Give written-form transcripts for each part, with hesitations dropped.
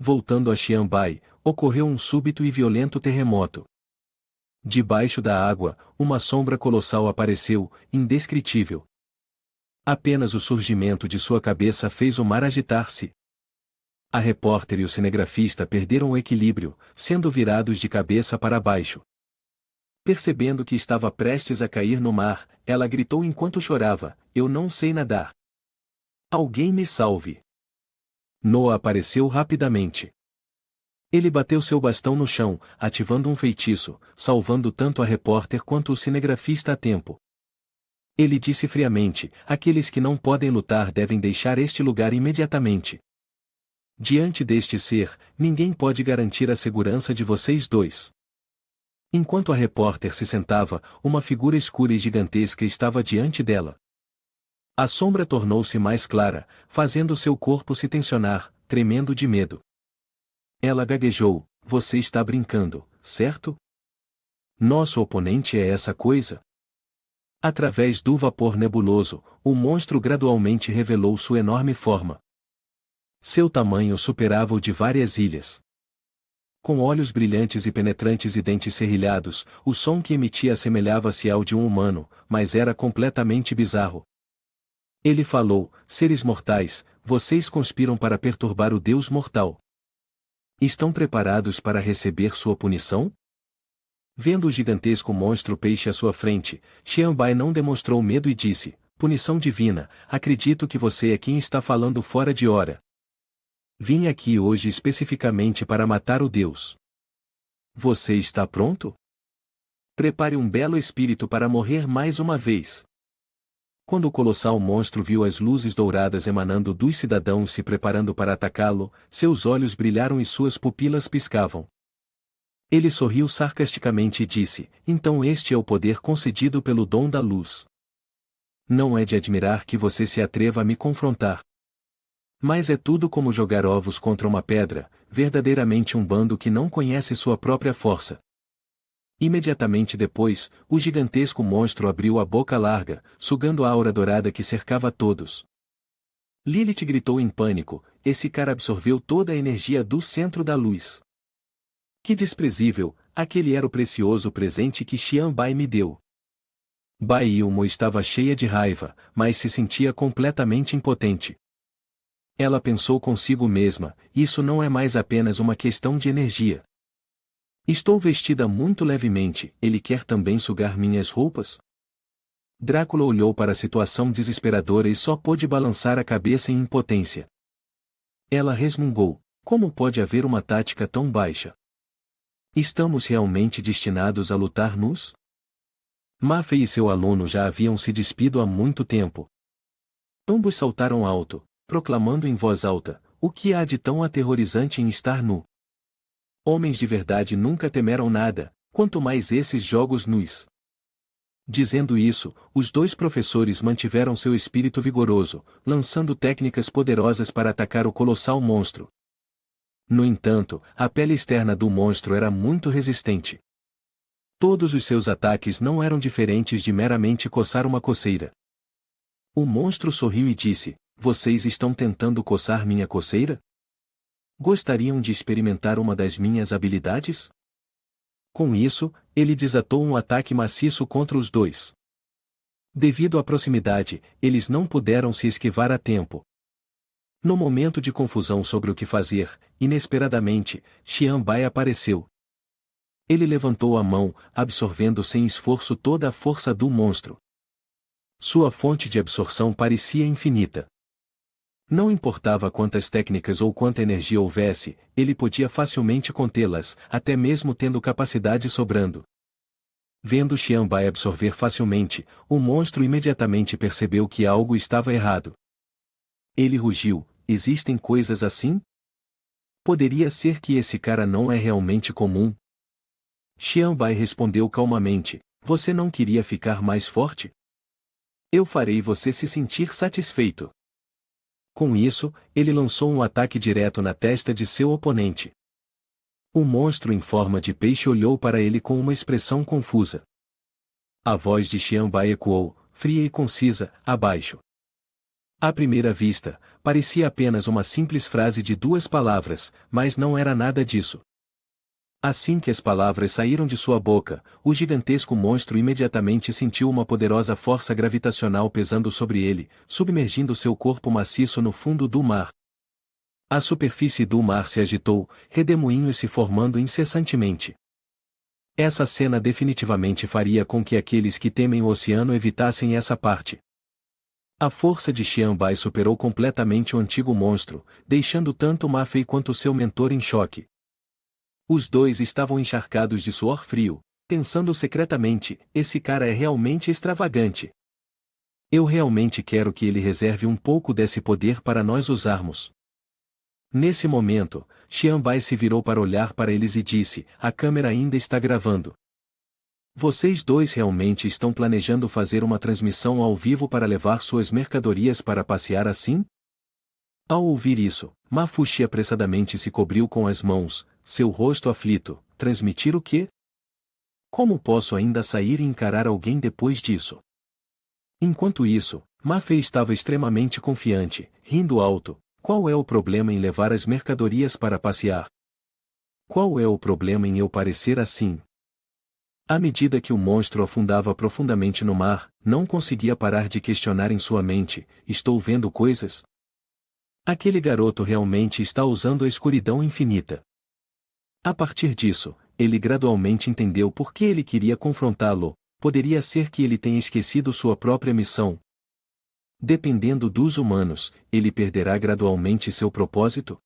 Voltando a Xianbai, ocorreu um súbito e violento terremoto. Debaixo da água, uma sombra colossal apareceu, indescritível. Apenas o surgimento de sua cabeça fez o mar agitar-se. A repórter e o cinegrafista perderam o equilíbrio, sendo virados de cabeça para baixo. Percebendo que estava prestes a cair no mar, ela gritou enquanto chorava: "Eu não sei nadar. Alguém me salve." Noah apareceu rapidamente. Ele bateu seu bastão no chão, ativando um feitiço, salvando tanto a repórter quanto o cinegrafista a tempo. Ele disse friamente: "Aqueles que não podem lutar devem deixar este lugar imediatamente. Diante deste ser, ninguém pode garantir a segurança de vocês dois." Enquanto a repórter se sentava, uma figura escura e gigantesca estava diante dela. A sombra tornou-se mais clara, fazendo seu corpo se tensionar, tremendo de medo. Ela gaguejou: "Você está brincando, certo? Nosso oponente é essa coisa?" Através do vapor nebuloso, o monstro gradualmente revelou sua enorme forma. Seu tamanho superava o de várias ilhas. Com olhos brilhantes e penetrantes e dentes serrilhados, o som que emitia assemelhava-se ao de um humano, mas era completamente bizarro. Ele falou: "Seres mortais, vocês conspiram para perturbar o Deus mortal. Estão preparados para receber sua punição?" Vendo o gigantesco monstro peixe à sua frente, Xianbai não demonstrou medo e disse: "Punição divina, acredito que você é quem está falando fora de hora. Vim aqui hoje especificamente para matar o Deus. Você está pronto? Prepare um belo espírito para morrer mais uma vez." Quando o colossal monstro viu as luzes douradas emanando dos cidadãos se preparando para atacá-lo, seus olhos brilharam e suas pupilas piscavam. Ele sorriu sarcasticamente e disse: "Então este é o poder concedido pelo dom da luz. Não é de admirar que você se atreva a me confrontar. Mas é tudo como jogar ovos contra uma pedra, verdadeiramente um bando que não conhece sua própria força." Imediatamente depois, o gigantesco monstro abriu a boca larga, sugando a aura dourada que cercava todos. Lilith gritou em pânico: "Esse cara absorveu toda a energia do centro da luz. Que desprezível, aquele era o precioso presente que Xianbai me deu." Bai Yulmo estava cheia de raiva, mas se sentia completamente impotente. Ela pensou consigo mesma: "Isso não é mais apenas uma questão de energia. Estou vestida muito levemente, ele quer também sugar minhas roupas?" Drácula olhou para a situação desesperadora e só pôde balançar a cabeça em impotência. Ela resmungou: "Como pode haver uma tática tão baixa? Estamos realmente destinados a lutar nus?" Ma Fei e seu aluno já haviam se despido há muito tempo. Ambos saltaram alto, proclamando em voz alta: "O que há de tão aterrorizante em estar nu? Homens de verdade nunca temeram nada, quanto mais esses jogos nus." Dizendo isso, os dois professores mantiveram seu espírito vigoroso, lançando técnicas poderosas para atacar o colossal monstro. No entanto, a pele externa do monstro era muito resistente. Todos os seus ataques não eram diferentes de meramente coçar uma coceira. O monstro sorriu e disse: "Vocês estão tentando coçar minha coceira? Gostariam de experimentar uma das minhas habilidades?" Com isso, ele desatou um ataque maciço contra os dois. Devido à proximidade, eles não puderam se esquivar a tempo. No momento de confusão sobre o que fazer, inesperadamente, Xianbai apareceu. Ele levantou a mão, absorvendo sem esforço toda a força do monstro. Sua fonte de absorção parecia infinita. Não importava quantas técnicas ou quanta energia houvesse, ele podia facilmente contê-las, até mesmo tendo capacidade sobrando. Vendo Xianbai absorver facilmente, o monstro imediatamente percebeu que algo estava errado. Ele rugiu: "Existem coisas assim? Poderia ser que esse cara não é realmente comum?" Xianbai respondeu calmamente: "Você não queria ficar mais forte? Eu farei você se sentir satisfeito." Com isso, ele lançou um ataque direto na testa de seu oponente. O monstro em forma de peixe olhou para ele com uma expressão confusa. A voz de Xianbai ecoou, fria e concisa: "Abaixo." À primeira vista, parecia apenas uma simples frase de 2 palavras, mas não era nada disso. Assim que as palavras saíram de sua boca, o gigantesco monstro imediatamente sentiu uma poderosa força gravitacional pesando sobre ele, submergindo seu corpo maciço no fundo do mar. A superfície do mar se agitou, redemoinhos se formando incessantemente. Essa cena definitivamente faria com que aqueles que temem o oceano evitassem essa parte. A força de Xianbai superou completamente o antigo monstro, deixando tanto Ma Fei quanto seu mentor em choque. Os dois estavam encharcados de suor frio, pensando secretamente: esse cara é realmente extravagante. Eu realmente quero que ele reserve um pouco desse poder para nós usarmos. Nesse momento, Xianbai se virou para olhar para eles e disse: a câmera ainda está gravando. Vocês dois realmente estão planejando fazer uma transmissão ao vivo para levar suas mercadorias para passear assim? Ao ouvir isso, Ma Fuxi apressadamente se cobriu com as mãos, seu rosto aflito. Transmitir o quê? Como posso ainda sair e encarar alguém depois disso? Enquanto isso, Ma Fei estava extremamente confiante, rindo alto. Qual é o problema em levar as mercadorias para passear? Qual é o problema em eu parecer assim? À medida que o monstro afundava profundamente no mar, não conseguia parar de questionar em sua mente: estou vendo coisas? Aquele garoto realmente está usando a escuridão infinita. A partir disso, ele gradualmente entendeu por que ele queria confrontá-lo. Poderia ser que ele tenha esquecido sua própria missão. Dependendo dos humanos, ele perderá gradualmente seu propósito?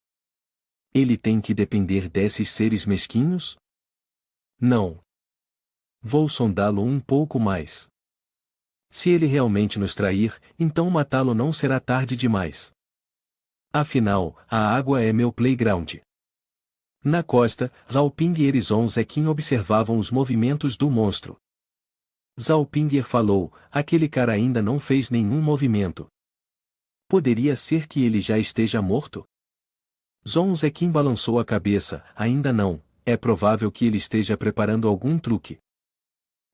Ele tem que depender desses seres mesquinhos? Não. Vou sondá-lo um pouco mais. Se ele realmente nos trair, então matá-lo não será tarde demais. Afinal, a água é meu playground. Na costa, Zhao Ping e Erizon Zequin observavam os movimentos do monstro. Zhao Ping falou: aquele cara ainda não fez nenhum movimento. Poderia ser que ele já esteja morto? Zhong Zequin balançou a cabeça: ainda não, é provável que ele esteja preparando algum truque.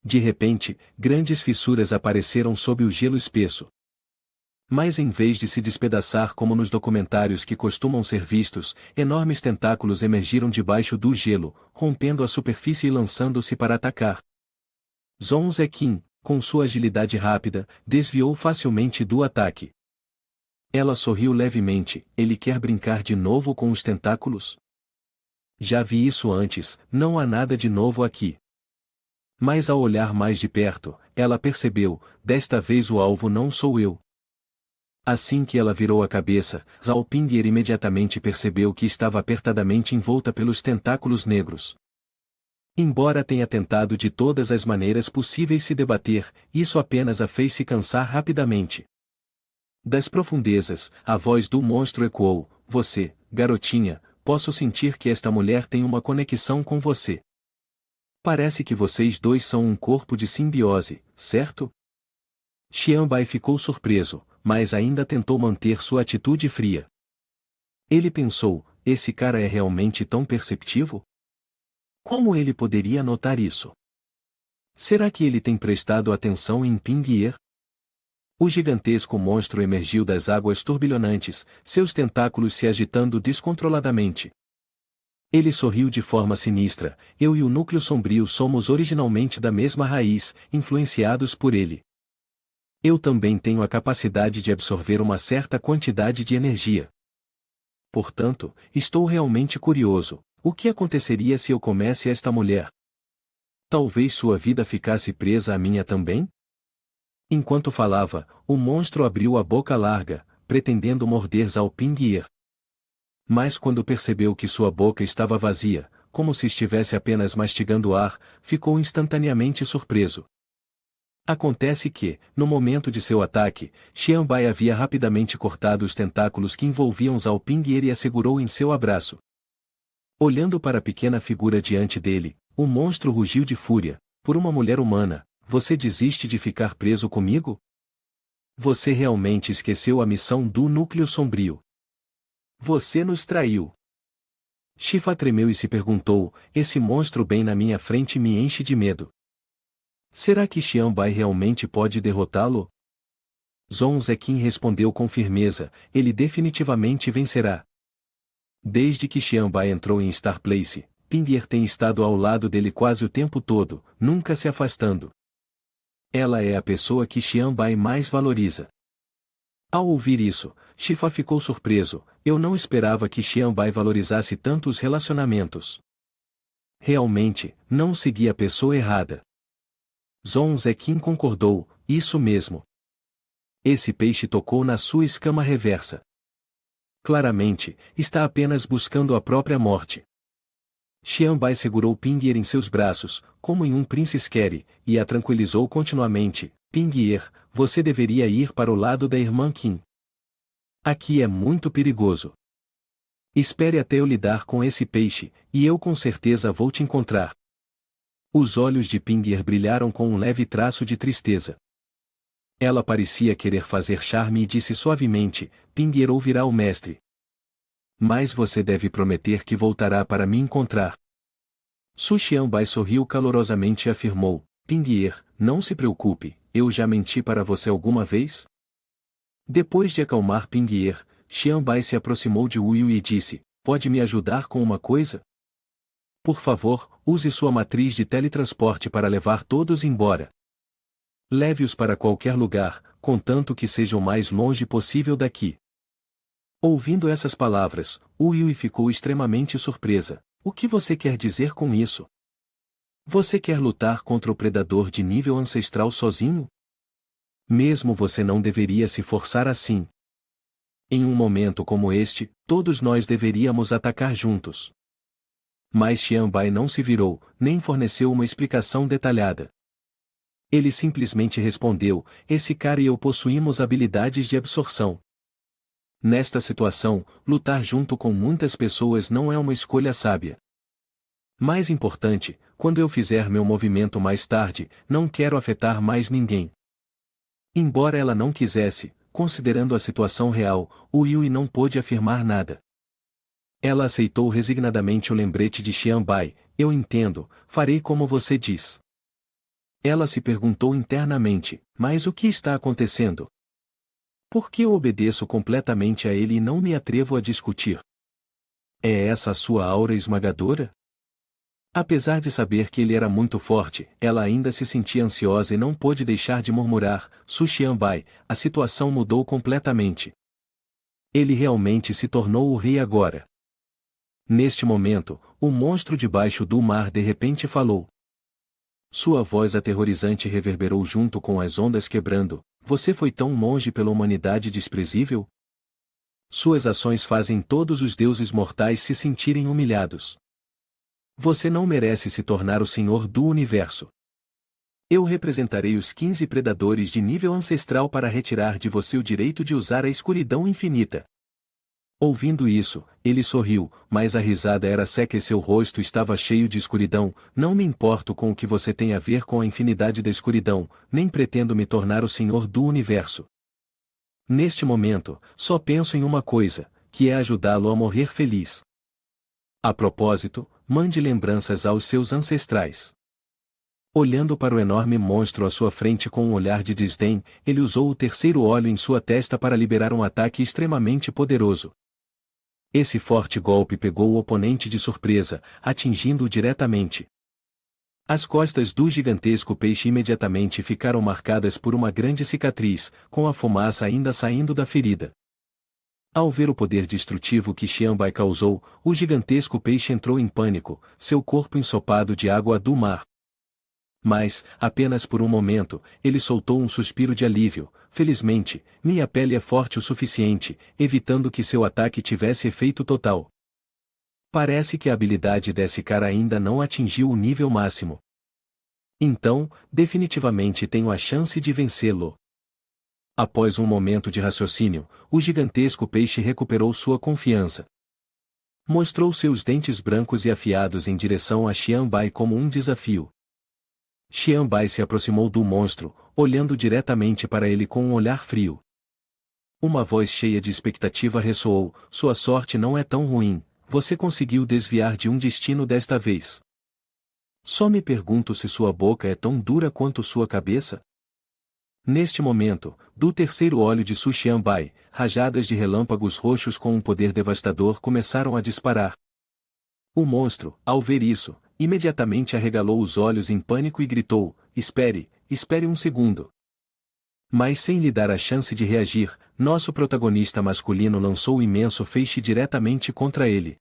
De repente, grandes fissuras apareceram sob o gelo espesso. Mas em vez de se despedaçar como nos documentários que costumam ser vistos, enormes tentáculos emergiram debaixo do gelo, rompendo a superfície e lançando-se para atacar. Zhong Zequin, com sua agilidade rápida, desviou facilmente do ataque. Ela sorriu levemente: ele quer brincar de novo com os tentáculos? Já vi isso antes, não há nada de novo aqui. Mas ao olhar mais de perto, ela percebeu: desta vez o alvo não sou eu. Assim que ela virou a cabeça, Zhao Ping'er imediatamente percebeu que estava apertadamente envolta pelos tentáculos negros. Embora tenha tentado de todas as maneiras possíveis se debater, isso apenas a fez se cansar rapidamente. Das profundezas, a voz do monstro ecoou: você, garotinha, posso sentir que esta mulher tem uma conexão com você. Parece que vocês dois são um corpo de simbiose, certo? Xianbai ficou surpreso, mas ainda tentou manter sua atitude fria. Ele pensou: esse cara é realmente tão perceptivo? Como ele poderia notar isso? Será que ele tem prestado atenção em Ping'er? O gigantesco monstro emergiu das águas turbilhonantes, seus tentáculos se agitando descontroladamente. Ele sorriu de forma sinistra: eu e o núcleo sombrio somos originalmente da mesma raiz, influenciados por ele. Eu também tenho a capacidade de absorver uma certa quantidade de energia. Portanto, estou realmente curioso: o que aconteceria se eu comesse esta mulher? Talvez sua vida ficasse presa à minha também? Enquanto falava, o monstro abriu a boca larga, pretendendo morder Zhao Ping'er. Mas quando percebeu que sua boca estava vazia, como se estivesse apenas mastigando ar, ficou instantaneamente surpreso. Acontece que, no momento de seu ataque, Xianbai havia rapidamente cortado os tentáculos que envolviam Zhao Ping'er e a segurou em seu abraço. Olhando para a pequena figura diante dele, o monstro rugiu de fúria: por uma mulher humana, você desiste de ficar preso comigo? Você realmente esqueceu a missão do núcleo sombrio. Você nos traiu. Shifa tremeu e se perguntou: esse monstro bem na minha frente me enche de medo. Será que Xianbai realmente pode derrotá-lo? Zhong Zeqin respondeu com firmeza, ele definitivamente vencerá. Desde que Xianbai entrou em Star Place, Pinguer tem estado ao lado dele quase o tempo todo, nunca se afastando. Ela é a pessoa que Xianbai mais valoriza. Ao ouvir isso, Shifa ficou surpreso, eu não esperava que Xianbai valorizasse tanto os relacionamentos. Realmente, não segui a pessoa errada. Zhong Zeqin concordou, isso mesmo. Esse peixe tocou na sua escama reversa. Claramente, está apenas buscando a própria morte. Xianbai segurou Pinguer em seus braços, como em um Prince Scary, e a tranquilizou continuamente, Pinguer, você deveria ir para o lado da irmã Qin. Aqui é muito perigoso. Espere até eu lidar com esse peixe, e eu com certeza vou te encontrar. Os olhos de Pinguer brilharam com um leve traço de tristeza. Ela parecia querer fazer charme e disse suavemente, Pinguer ouvirá o mestre. Mas você deve prometer que voltará para me encontrar. Su Xianbai sorriu calorosamente e afirmou, Pinguer, não se preocupe, eu já menti para você alguma vez? Depois de acalmar Pinguer, Xianbai se aproximou de Wu Yu e disse, pode me ajudar com uma coisa? Por favor, use sua matriz de teletransporte para levar todos embora. Leve-os para qualquer lugar, contanto que seja o mais longe possível daqui. Ouvindo essas palavras, Wu Yu ficou extremamente surpresa. O que você quer dizer com isso? Você quer lutar contra o predador de nível ancestral sozinho? Mesmo você não deveria se forçar assim. Em um momento como este, todos nós deveríamos atacar juntos. Mas Xianbai não se virou, nem forneceu uma explicação detalhada. Ele simplesmente respondeu, esse cara e eu possuímos habilidades de absorção. Nesta situação, lutar junto com muitas pessoas não é uma escolha sábia. Mais importante, quando eu fizer meu movimento mais tarde, não quero afetar mais ninguém. Embora ela não quisesse, considerando a situação real, Wu Yui não pôde afirmar nada. Ela aceitou resignadamente o lembrete de Xianbai, eu entendo, farei como você diz. Ela se perguntou internamente, mas o que está acontecendo? Por que eu obedeço completamente a ele e não me atrevo a discutir? É essa a sua aura esmagadora? Apesar de saber que ele era muito forte, ela ainda se sentia ansiosa e não pôde deixar de murmurar, Su Xianbai, a situação mudou completamente. Ele realmente se tornou o rei agora. Neste momento, o monstro debaixo do mar de repente falou. Sua voz aterrorizante reverberou junto com as ondas quebrando, você foi tão longe pela humanidade desprezível? Suas ações fazem todos os deuses mortais se sentirem humilhados. Você não merece se tornar o senhor do universo. Eu representarei os 15 predadores de nível ancestral para retirar de você o direito de usar a escuridão infinita. Ouvindo isso, ele sorriu, mas a risada era seca e seu rosto estava cheio de escuridão. Não me importo com o que você tem a ver com a infinidade da escuridão, nem pretendo me tornar o senhor do universo. Neste momento, só penso em uma coisa, que é ajudá-lo a morrer feliz. A propósito, mande lembranças aos seus ancestrais. Olhando para o enorme monstro à sua frente com um olhar de desdém, ele usou o terceiro olho em sua testa para liberar um ataque extremamente poderoso. Esse forte golpe pegou o oponente de surpresa, atingindo-o diretamente. As costas do gigantesco peixe imediatamente ficaram marcadas por uma grande cicatriz, com a fumaça ainda saindo da ferida. Ao ver o poder destrutivo que Xianbai causou, o gigantesco peixe entrou em pânico, seu corpo ensopado de água do mar. Mas, apenas por um momento, ele soltou um suspiro de alívio. Felizmente, minha pele é forte o suficiente, evitando que seu ataque tivesse efeito total. Parece que a habilidade desse cara ainda não atingiu o nível máximo. Então, definitivamente tenho a chance de vencê-lo. Após um momento de raciocínio, o gigantesco peixe recuperou sua confiança. Mostrou seus dentes brancos e afiados em direção a Xianbai como um desafio. Xianbai se aproximou do monstro, olhando diretamente para ele com um olhar frio. Uma voz cheia de expectativa ressoou, sua sorte não é tão ruim, você conseguiu desviar de um destino desta vez. Só me pergunto se sua boca é tão dura quanto sua cabeça? Neste momento, do terceiro olho de Su Xianbai, rajadas de relâmpagos roxos com um poder devastador começaram a disparar. O monstro, ao ver isso, imediatamente arregalou os olhos em pânico e gritou: espere, espere um segundo. Mas sem lhe dar a chance de reagir, nosso protagonista masculino lançou o imenso feixe diretamente contra ele.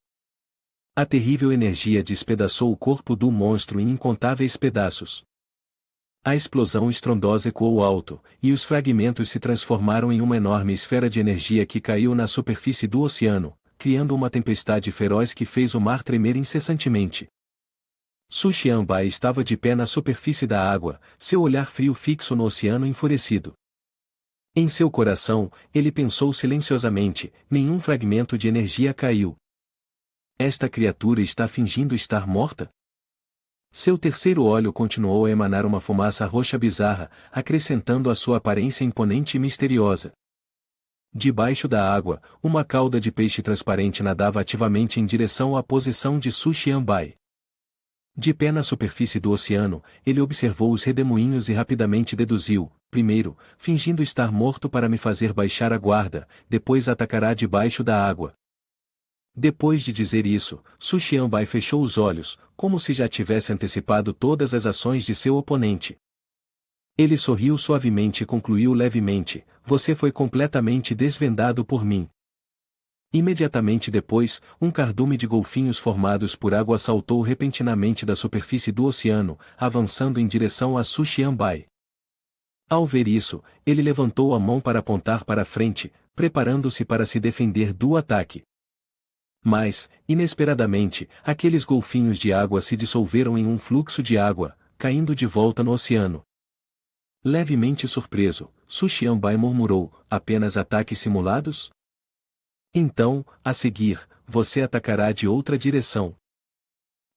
A terrível energia despedaçou o corpo do monstro em incontáveis pedaços. A explosão estrondosa ecoou alto, e os fragmentos se transformaram em uma enorme esfera de energia que caiu na superfície do oceano, criando uma tempestade feroz que fez o mar tremer incessantemente. Su Xianbai estava de pé na superfície da água, seu olhar frio fixo no oceano enfurecido. Em seu coração, ele pensou silenciosamente: nenhum fragmento de energia caiu. Esta criatura está fingindo estar morta? Seu terceiro olho continuou a emanar uma fumaça roxa bizarra, acrescentando à sua aparência imponente e misteriosa. Debaixo da água, uma cauda de peixe transparente nadava ativamente em direção à posição de Su Xianbai. De pé na superfície do oceano, ele observou os redemoinhos e rapidamente deduziu: primeiro, fingindo estar morto para me fazer baixar a guarda, depois atacará debaixo da água. Depois de dizer isso, Su Xianbai fechou os olhos, como se já tivesse antecipado todas as ações de seu oponente. Ele sorriu suavemente e concluiu levemente: você foi completamente desvendado por mim. Imediatamente depois, um cardume de golfinhos formados por água saltou repentinamente da superfície do oceano, avançando em direção a Su Xianbai. Ao ver isso, ele levantou a mão para apontar para frente, preparando-se para se defender do ataque. Mas, inesperadamente, aqueles golfinhos de água se dissolveram em um fluxo de água, caindo de volta no oceano. Levemente surpreso, Su Xianbai murmurou: apenas ataques simulados? Então, a seguir, você atacará de outra direção.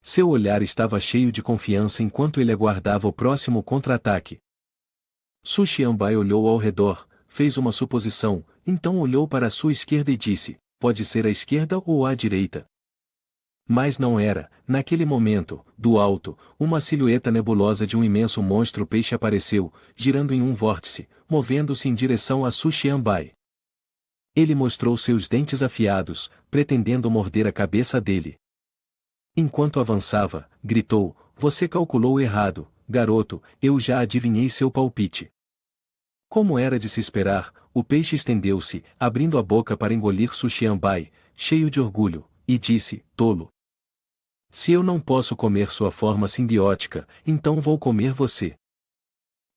Seu olhar estava cheio de confiança enquanto ele aguardava o próximo contra-ataque. Su Xianbai olhou ao redor, fez uma suposição, então olhou para a sua esquerda e disse: pode ser a esquerda ou a direita. Mas não era. Naquele momento, do alto, uma silhueta nebulosa de um imenso monstro peixe apareceu, girando em um vórtice, movendo-se em direção a Su Xianbai. Ele mostrou seus dentes afiados, pretendendo morder a cabeça dele. Enquanto avançava, gritou: você calculou errado, garoto, eu já adivinhei seu palpite. Como era de se esperar, o peixe estendeu-se, abrindo a boca para engolir Su Xianbai, cheio de orgulho, e disse: tolo. Se eu não posso comer sua forma simbiótica, então vou comer você.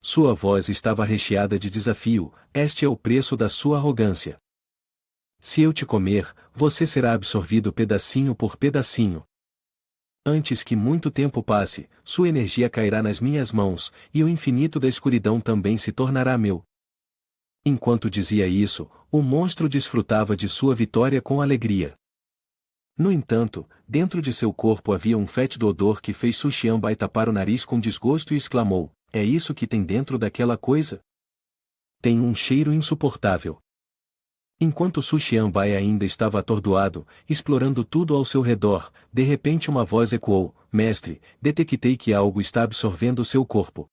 Sua voz estava recheada de desafio: este é o preço da sua arrogância. Se eu te comer, você será absorvido pedacinho por pedacinho. Antes que muito tempo passe, sua energia cairá nas minhas mãos, e o infinito da escuridão também se tornará meu. Enquanto dizia isso, o monstro desfrutava de sua vitória com alegria. No entanto, dentro de seu corpo havia um fétido odor que fez Su Xianbai tapar o nariz com desgosto e exclamou: é isso que tem dentro daquela coisa? Tem um cheiro insuportável. Enquanto Su Xianbai ainda estava atordoado, explorando tudo ao seu redor, de repente uma voz ecoou: mestre, detectei que algo está absorvendo seu corpo.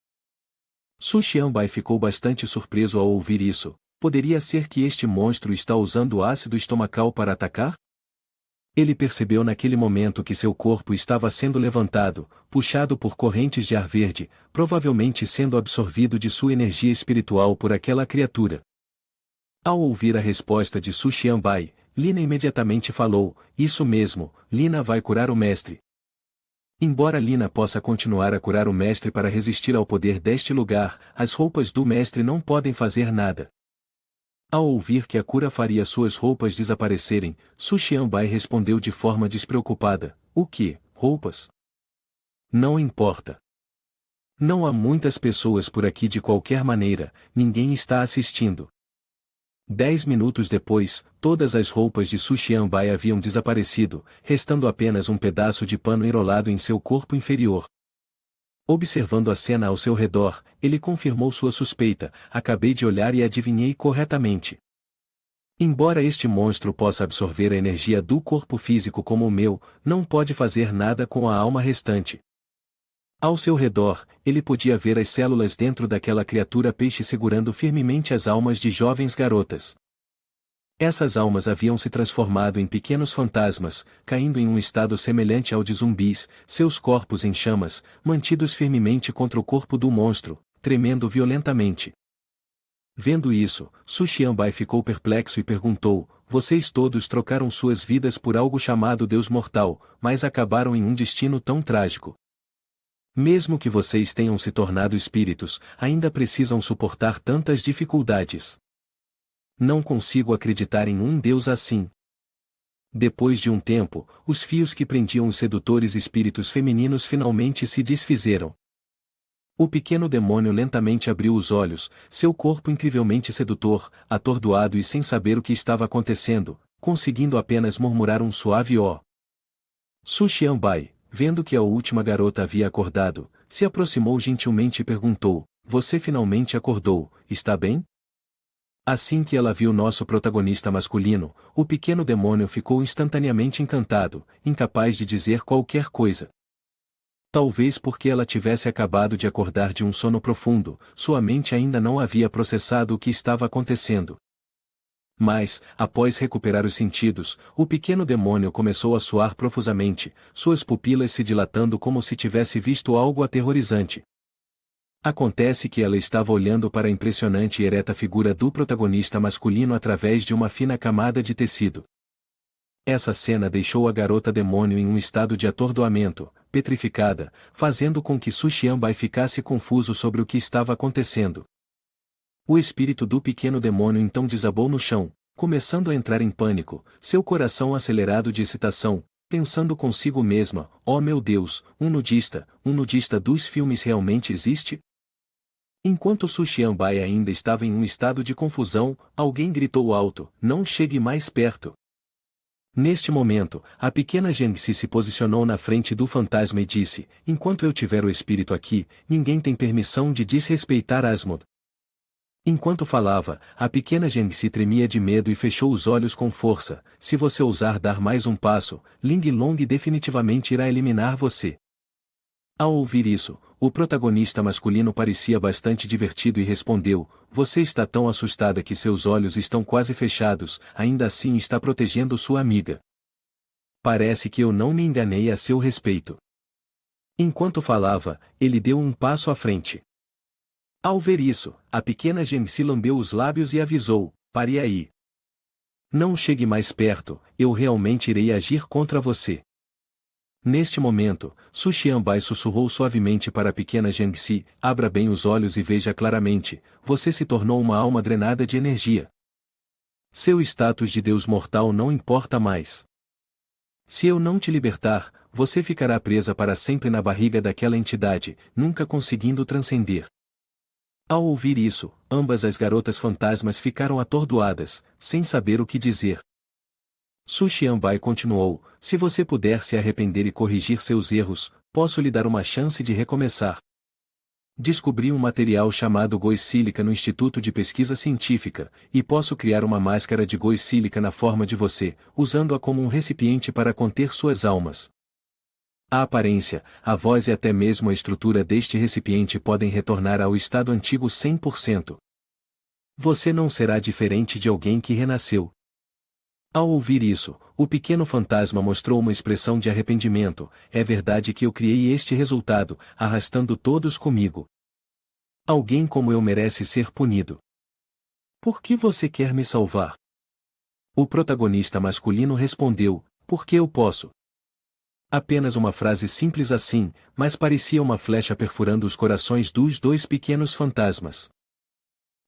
Su Xianbai ficou bastante surpreso ao ouvir isso. Poderia ser que este monstro está usando ácido estomacal para atacar? Ele percebeu naquele momento que seu corpo estava sendo levantado, puxado por correntes de ar verde, provavelmente sendo absorvido de sua energia espiritual por aquela criatura. Ao ouvir a resposta de Su Xianbai, Lina imediatamente falou: isso mesmo, Lina vai curar o mestre. Embora Lina possa continuar a curar o mestre para resistir ao poder deste lugar, as roupas do mestre não podem fazer nada. Ao ouvir que a cura faria suas roupas desaparecerem, Su Xianbai respondeu de forma despreocupada: o que, roupas? Não importa. Não há muitas pessoas por aqui de qualquer maneira, ninguém está assistindo. 10 minutos depois, todas as roupas de Su Xianbai haviam desaparecido, restando apenas um pedaço de pano enrolado em seu corpo inferior. Observando a cena ao seu redor, ele confirmou sua suspeita: acabei de olhar e adivinhei corretamente. Embora este monstro possa absorver a energia do corpo físico como o meu, não pode fazer nada com a alma restante. Ao seu redor, ele podia ver as células dentro daquela criatura peixe segurando firmemente as almas de jovens garotas. Essas almas haviam se transformado em pequenos fantasmas, caindo em um estado semelhante ao de zumbis, seus corpos em chamas, mantidos firmemente contra o corpo do monstro, tremendo violentamente. Vendo isso, Su Xianbai ficou perplexo e perguntou: vocês todos trocaram suas vidas por algo chamado Deus Mortal, mas acabaram em um destino tão trágico. Mesmo que vocês tenham se tornado espíritos, ainda precisam suportar tantas dificuldades. Não consigo acreditar em um Deus assim. Depois de um tempo, os fios que prendiam os sedutores espíritos femininos finalmente se desfizeram. O pequeno demônio lentamente abriu os olhos, seu corpo incrivelmente sedutor, atordoado e sem saber o que estava acontecendo, conseguindo apenas murmurar um suave ó. Su Xianbai, vendo que a última garota havia acordado, se aproximou gentilmente e perguntou: você finalmente acordou, está bem? Assim que ela viu nosso protagonista masculino, o pequeno demônio ficou instantaneamente encantado, incapaz de dizer qualquer coisa. Talvez porque ela tivesse acabado de acordar de um sono profundo, sua mente ainda não havia processado o que estava acontecendo. Mas, após recuperar os sentidos, o pequeno demônio começou a suar profusamente, suas pupilas se dilatando como se tivesse visto algo aterrorizante. Acontece que ela estava olhando para a impressionante e ereta figura do protagonista masculino através de uma fina camada de tecido. Essa cena deixou a garota demônio em um estado de atordoamento, petrificada, fazendo com que Su Xianbai ficasse confuso sobre o que estava acontecendo. O espírito do pequeno demônio então desabou no chão, começando a entrar em pânico, seu coração acelerado de excitação, pensando consigo mesma: oh meu Deus, um nudista dos filmes realmente existe? Enquanto Su Xianbai ainda estava em um estado de confusão, alguém gritou alto: não chegue mais perto. Neste momento, a pequena Jiangxi se posicionou na frente do fantasma e disse: enquanto eu tiver o espírito aqui, ninguém tem permissão de desrespeitar Asmod. Enquanto falava, a pequena Jiangxi tremia de medo e fechou os olhos com força: se você ousar dar mais um passo, Ling Long definitivamente irá eliminar você. Ao ouvir isso, o protagonista masculino parecia bastante divertido e respondeu: você está tão assustada que seus olhos estão quase fechados, ainda assim está protegendo sua amiga. Parece que eu não me enganei a seu respeito. Enquanto falava, ele deu um passo à frente. Ao ver isso, a pequena Jiangxi lambeu os lábios e avisou: pare aí. Não chegue mais perto, eu realmente irei agir contra você. Neste momento, Su Xianbai sussurrou suavemente para a pequena Jiangxi: abra bem os olhos e veja claramente, você se tornou uma alma drenada de energia. Seu status de Deus mortal não importa mais. Se eu não te libertar, você ficará presa para sempre na barriga daquela entidade, nunca conseguindo transcender. Ao ouvir isso, ambas as garotas fantasmas ficaram atordoadas, sem saber o que dizer. Su Xianbai continuou: se você puder se arrepender e corrigir seus erros, posso lhe dar uma chance de recomeçar. Descobri um material chamado Goi Sílica no Instituto de Pesquisa Científica, e posso criar uma máscara de Goi Sílica na forma de você, usando-a como um recipiente para conter suas almas. A aparência, a voz e até mesmo a estrutura deste recipiente podem retornar ao estado antigo 100%. Você não será diferente de alguém que renasceu. Ao ouvir isso, o pequeno fantasma mostrou uma expressão de arrependimento: é verdade que eu criei este resultado, arrastando todos comigo. Alguém como eu merece ser punido. Por que você quer me salvar? O protagonista masculino respondeu: porque eu posso. Apenas uma frase simples assim, mas parecia uma flecha perfurando os corações dos dois pequenos fantasmas.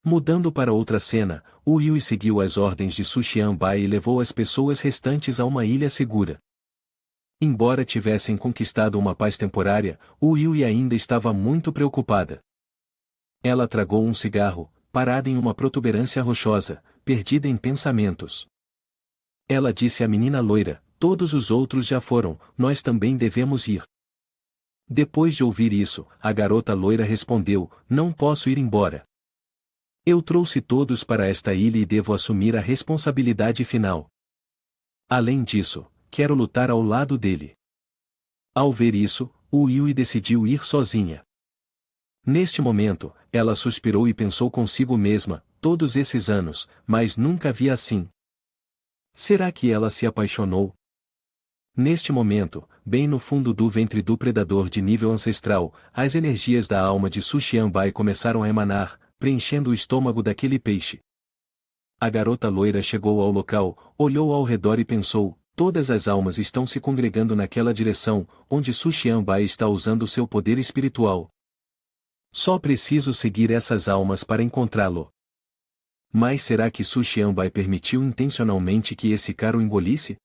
Mudando para outra cena, Wu Yui seguiu as ordens de Su Xianbai e levou as pessoas restantes a uma ilha segura. Embora tivessem conquistado uma paz temporária, Wu Yui ainda estava muito preocupada. Ela tragou um cigarro, parada em uma protuberância rochosa, perdida em pensamentos. Ela disse à menina loira: todos os outros já foram, nós também devemos ir. Depois de ouvir isso, a garota loira respondeu: não posso ir embora. Eu trouxe todos para esta ilha e devo assumir a responsabilidade final. Além disso, quero lutar ao lado dele. Ao ver isso, o Yui decidiu ir sozinha. Neste momento, ela suspirou e pensou consigo mesma, todos esses anos, mas nunca havia assim. Será que ela se apaixonou? Neste momento, bem no fundo do ventre do predador de nível ancestral, as energias da alma de Su Xianbai começaram a emanar, preenchendo o estômago daquele peixe. A garota loira chegou ao local, olhou ao redor e pensou, todas as almas estão se congregando naquela direção, onde Su Xianbai está usando seu poder espiritual. Só preciso seguir essas almas para encontrá-lo. Mas será que Su Xianbai permitiu intencionalmente que esse cara o engolisse?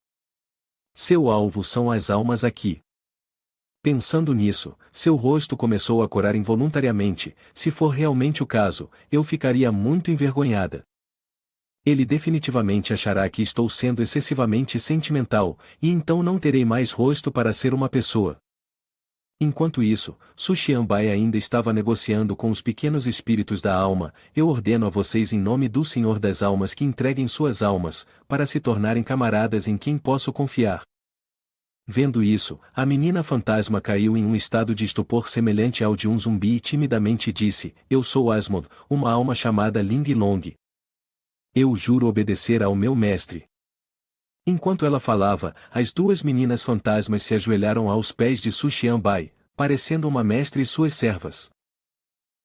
Seu alvo são as almas aqui. Pensando nisso, seu rosto começou a corar involuntariamente, se for realmente o caso, eu ficaria muito envergonhada. Ele definitivamente achará que estou sendo excessivamente sentimental, e então não terei mais rosto para ser uma pessoa. Enquanto isso, Su Xianbai ainda estava negociando com os pequenos espíritos da alma. Eu ordeno a vocês em nome do Senhor das Almas que entreguem suas almas, para se tornarem camaradas em quem posso confiar. Vendo isso, a menina fantasma caiu em um estado de estupor semelhante ao de um zumbi e timidamente disse, eu sou Asmod, uma alma chamada Ling Long. Eu juro obedecer ao meu mestre. Enquanto ela falava, as duas meninas fantasmas se ajoelharam aos pés de Su Xianbai, parecendo uma mestre e suas servas.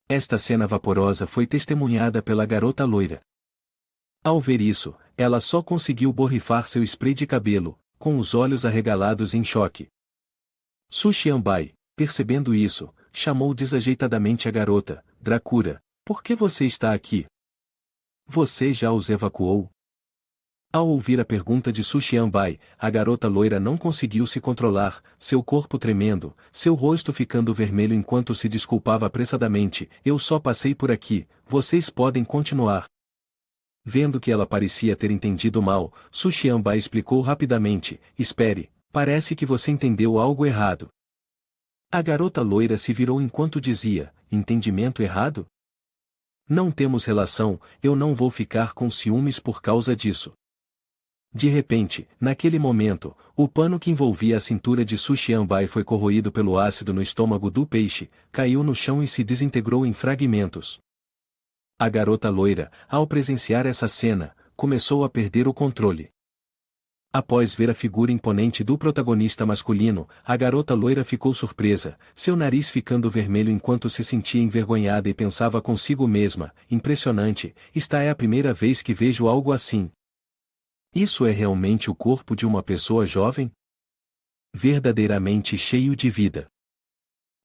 Esta cena vaporosa foi testemunhada pela garota loira. Ao ver isso, ela só conseguiu borrifar seu spray de cabelo, com os olhos arregalados em choque. Su Xianbai, percebendo isso, chamou desajeitadamente a garota, Dracura, por que você está aqui? Você já os evacuou? Ao ouvir a pergunta de Su Xianbai, a garota loira não conseguiu se controlar, seu corpo tremendo, seu rosto ficando vermelho enquanto se desculpava apressadamente, eu só passei por aqui, vocês podem continuar. Vendo que ela parecia ter entendido mal, Su Xianbai explicou rapidamente, espere, parece que você entendeu algo errado. A garota loira se virou enquanto dizia, entendimento errado? Não temos relação, eu não vou ficar com ciúmes por causa disso. De repente, naquele momento, o pano que envolvia a cintura de Su Xianbai foi corroído pelo ácido no estômago do peixe, caiu no chão e se desintegrou em fragmentos. A garota loira, ao presenciar essa cena, começou a perder o controle. Após ver a figura imponente do protagonista masculino, a garota loira ficou surpresa, seu nariz ficando vermelho enquanto se sentia envergonhada e pensava consigo mesma, impressionante, esta é a primeira vez que vejo algo assim. Isso é realmente o corpo de uma pessoa jovem? Verdadeiramente cheio de vida.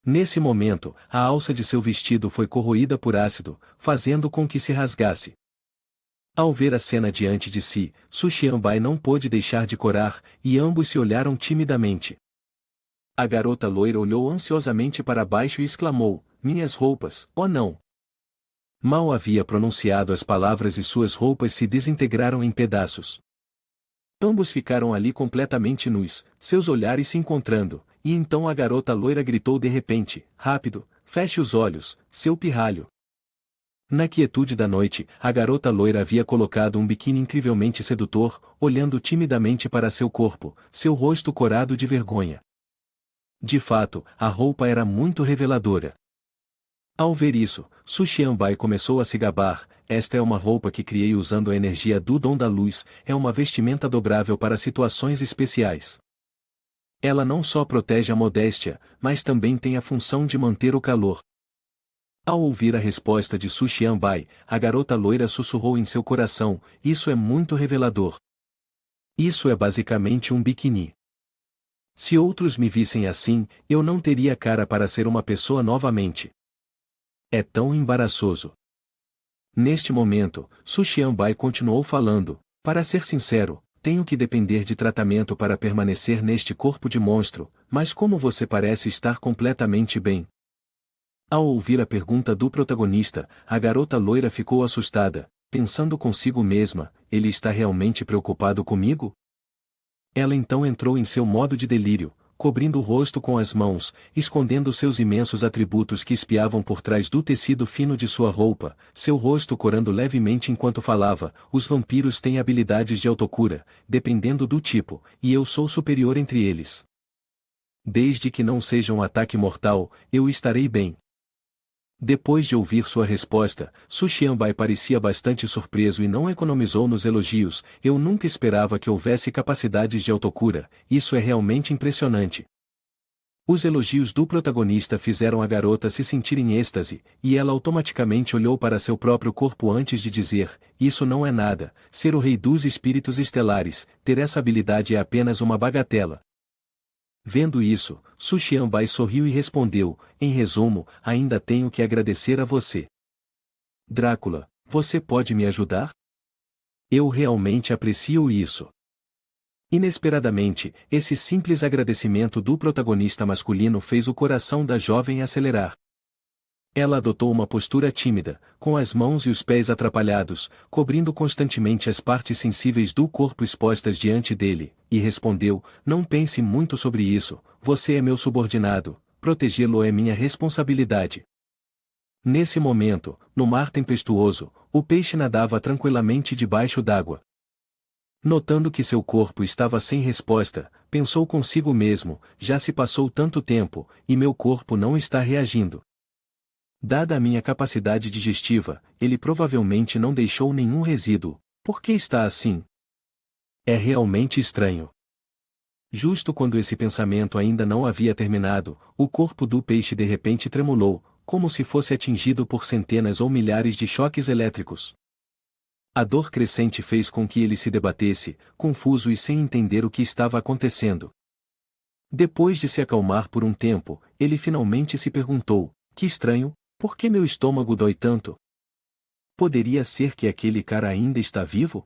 Nesse momento, a alça de seu vestido foi corroída por ácido, fazendo com que se rasgasse. Ao ver a cena diante de si, Su Xianbai não pôde deixar de corar, e ambos se olharam timidamente. A garota loira olhou ansiosamente para baixo e exclamou, minhas roupas, oh não! Mal havia pronunciado as palavras e suas roupas se desintegraram em pedaços. Ambos ficaram ali completamente nus, seus olhares se encontrando, e então a garota loira gritou de repente, rápido, feche os olhos, seu pirralho. Na quietude da noite, a garota loira havia colocado um biquíni incrivelmente sedutor, olhando timidamente para seu corpo, seu rosto corado de vergonha. De fato, a roupa era muito reveladora. Ao ver isso, Su Xianbai começou a se gabar, esta é uma roupa que criei usando a energia do dom da luz, é uma vestimenta dobrável para situações especiais. Ela não só protege a modéstia, mas também tem a função de manter o calor. Ao ouvir a resposta de Su Xianbai, a garota loira sussurrou em seu coração, isso é muito revelador. Isso é basicamente um biquíni. Se outros me vissem assim, eu não teria cara para ser uma pessoa novamente. É tão embaraçoso. Neste momento, Su Xianbai continuou falando, para ser sincero, tenho que depender de tratamento para permanecer neste corpo de monstro, mas como você parece estar completamente bem? Ao ouvir a pergunta do protagonista, a garota loira ficou assustada, pensando consigo mesma, ele está realmente preocupado comigo? Ela então entrou em seu modo de delírio, cobrindo o rosto com as mãos, escondendo seus imensos atributos que espiavam por trás do tecido fino de sua roupa, seu rosto corando levemente enquanto falava, os vampiros têm habilidades de autocura, dependendo do tipo, e eu sou superior entre eles. Desde que não seja um ataque mortal, eu estarei bem. Depois de ouvir sua resposta, Su Xianbai parecia bastante surpreso e não economizou nos elogios. Eu nunca esperava que houvesse capacidades de autocura, isso é realmente impressionante. Os elogios do protagonista fizeram a garota se sentir em êxtase, e ela automaticamente olhou para seu próprio corpo antes de dizer: isso não é nada, ser o rei dos espíritos estelares, ter essa habilidade é apenas uma bagatela. Vendo isso, Su Xianbai sorriu e respondeu: em resumo, ainda tenho que agradecer a você. Drácula, você pode me ajudar? Eu realmente aprecio isso. Inesperadamente, esse simples agradecimento do protagonista masculino fez o coração da jovem acelerar. Ela adotou uma postura tímida, com as mãos e os pés atrapalhados, cobrindo constantemente as partes sensíveis do corpo expostas diante dele, e respondeu: não pense muito sobre isso, você é meu subordinado, protegê-lo é minha responsabilidade. Nesse momento, no mar tempestuoso, o peixe nadava tranquilamente debaixo d'água. Notando que seu corpo estava sem resposta, pensou consigo mesmo: já se passou tanto tempo, e meu corpo não está reagindo. Dada a minha capacidade digestiva, ele provavelmente não deixou nenhum resíduo. Por que está assim? É realmente estranho. Justo quando esse pensamento ainda não havia terminado, o corpo do peixe de repente tremulou, como se fosse atingido por centenas ou milhares de choques elétricos. A dor crescente fez com que ele se debatesse, confuso e sem entender o que estava acontecendo. Depois de se acalmar por um tempo, ele finalmente se perguntou: que estranho, por que meu estômago dói tanto? Poderia ser que aquele cara ainda está vivo?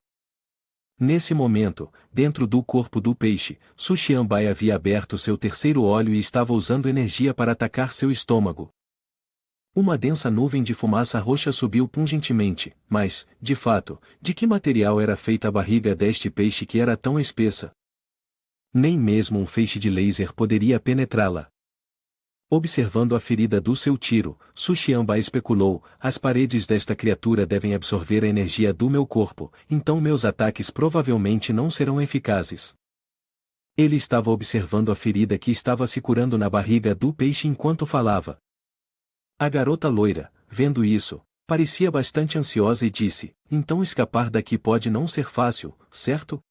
Nesse momento, dentro do corpo do peixe, Su Xianbai havia aberto seu terceiro olho e estava usando energia para atacar seu estômago. Uma densa nuvem de fumaça roxa subiu pungentemente, mas, de fato, de que material era feita a barriga deste peixe que era tão espessa? Nem mesmo um feixe de laser poderia penetrá-la. Observando a ferida do seu tiro, Su Xianbai especulou: as paredes desta criatura devem absorver a energia do meu corpo, então meus ataques provavelmente não serão eficazes. Ele estava observando a ferida que estava se curando na barriga do peixe enquanto falava. A garota loira, vendo isso, parecia bastante ansiosa e disse: então escapar daqui pode não ser fácil, certo?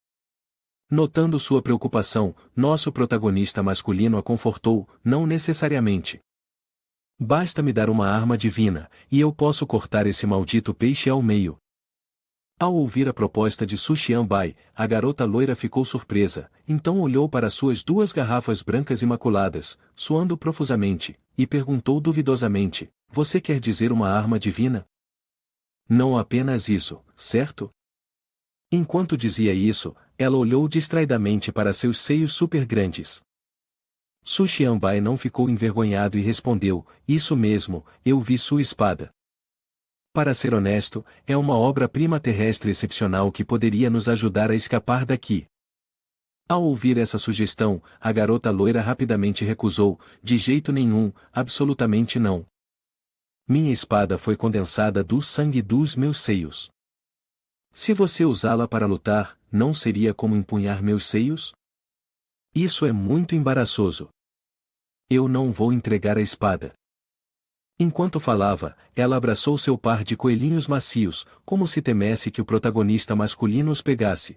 Notando sua preocupação, nosso protagonista masculino a confortou: não necessariamente. Basta me dar uma arma divina, e eu posso cortar esse maldito peixe ao meio. Ao ouvir a proposta de Su Xianbai, a garota loira ficou surpresa, então olhou para suas duas garrafas brancas imaculadas, suando profusamente, e perguntou duvidosamente: você quer dizer uma arma divina? Não apenas isso, certo? Enquanto dizia isso, ela olhou distraidamente para seus seios super grandes. Su Xianbai não ficou envergonhado e respondeu: isso mesmo, eu vi sua espada. Para ser honesto, é uma obra-prima terrestre excepcional que poderia nos ajudar a escapar daqui. Ao ouvir essa sugestão, a garota loira rapidamente recusou: de jeito nenhum, absolutamente não. Minha espada foi condensada do sangue dos meus seios. Se você usá-la para lutar, não seria como empunhar meus seios? Isso é muito embaraçoso. Eu não vou entregar a espada. Enquanto falava, ela abraçou seu par de coelhinhos macios, como se temesse que o protagonista masculino os pegasse.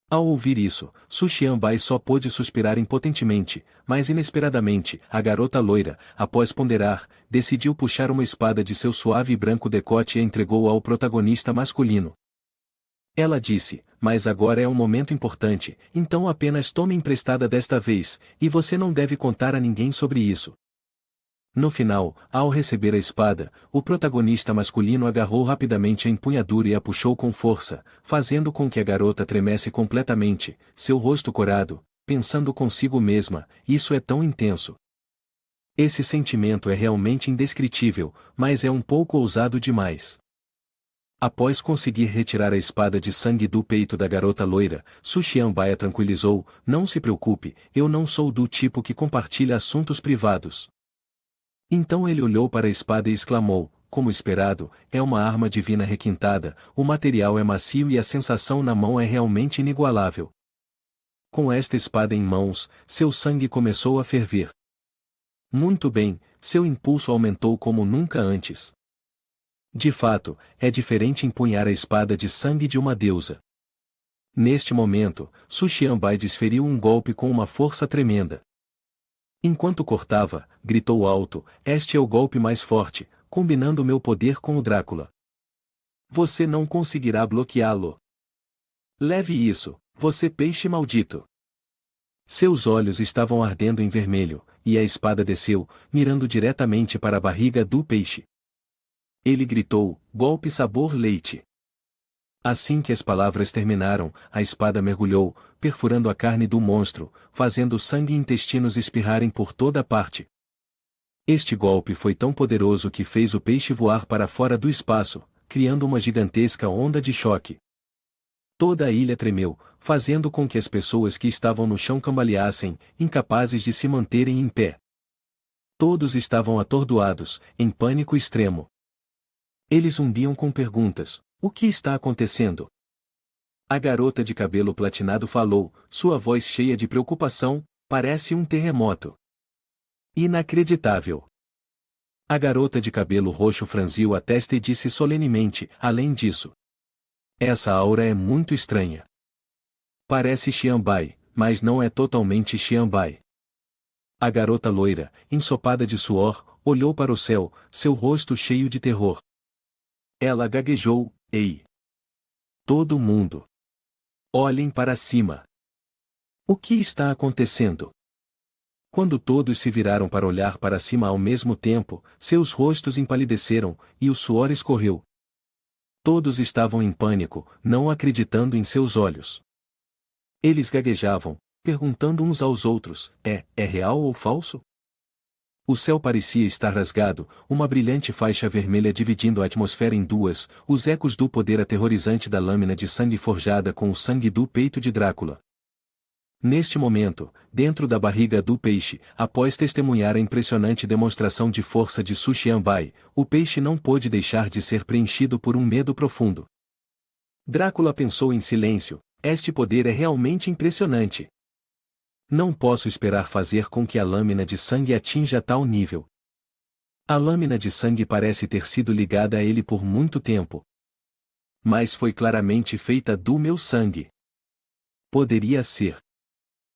Ao ouvir isso, Su Xianbai só pôde suspirar impotentemente, mas inesperadamente, a garota loira, após ponderar, decidiu puxar uma espada de seu suave e branco decote e a entregou ao protagonista masculino. Ela disse: mas agora é um momento importante, então apenas tome emprestada desta vez, e você não deve contar a ninguém sobre isso. No final, ao receber a espada, o protagonista masculino agarrou rapidamente a empunhadura e a puxou com força, fazendo com que a garota tremesse completamente, seu rosto corado, pensando consigo mesma: isso é tão intenso. Esse sentimento é realmente indescritível, mas é um pouco ousado demais. Após conseguir retirar a espada de sangue do peito da garota loira, Su Xianbai a tranquilizou: não se preocupe, eu não sou do tipo que compartilha assuntos privados. Então ele olhou para a espada e exclamou: como esperado, é uma arma divina requintada, o material é macio e a sensação na mão é realmente inigualável. com esta espada em mãos, seu sangue começou a ferver. Muito bem, seu impulso aumentou como nunca antes. De fato, é diferente empunhar a espada de sangue de uma deusa. Neste momento, Su Xianbai desferiu um golpe com uma força tremenda. Enquanto cortava, gritou alto: "Este é o golpe mais forte, combinando meu poder com o Drácula. Você não conseguirá bloqueá-lo. Leve isso, você peixe maldito." Seus olhos estavam ardendo em vermelho, e a espada desceu, mirando diretamente para a barriga do peixe. Ele gritou: "Golpe sabor leite." Assim que as palavras terminaram, a espada mergulhou, perfurando a carne do monstro, fazendo sangue e intestinos espirrarem por toda parte. Este golpe foi tão poderoso que fez o peixe voar para fora do espaço, criando uma gigantesca onda de choque. Toda a ilha tremeu, fazendo com que as pessoas que estavam no chão cambaleassem, incapazes de se manterem em pé. Todos estavam atordoados, em pânico extremo. Eles zumbiam com perguntas: "O que está acontecendo?" A garota de cabelo platinado falou, sua voz cheia de preocupação: "Parece um terremoto." Inacreditável. A garota de cabelo roxo franziu a testa e disse solenemente: "Além disso, essa aura é muito estranha. Parece Xianbai, mas não é totalmente Xianbai." A garota loira, ensopada de suor, olhou para o céu, seu rosto cheio de terror. Ela gaguejou: "Ei! Todo mundo! Olhem para cima! O que está acontecendo?" Quando todos se viraram para olhar para cima ao mesmo tempo, seus rostos empalideceram, e o suor escorreu. Todos estavam em pânico, não acreditando em seus olhos. Eles gaguejavam, perguntando uns aos outros: é real ou falso?" O céu parecia estar rasgado, uma brilhante faixa vermelha dividindo a atmosfera em duas, os ecos do poder aterrorizante da lâmina de sangue forjada com o sangue do peito de Drácula. Neste momento, dentro da barriga do peixe, após testemunhar a impressionante demonstração de força de Su Xianbai, o peixe não pôde deixar de ser preenchido por um medo profundo. Drácula pensou em silêncio: "Este poder é realmente impressionante. Não posso esperar fazer com que a lâmina de sangue atinja tal nível." A lâmina de sangue parece ter sido ligada a ele por muito tempo. Mas foi claramente feita do meu sangue. Poderia ser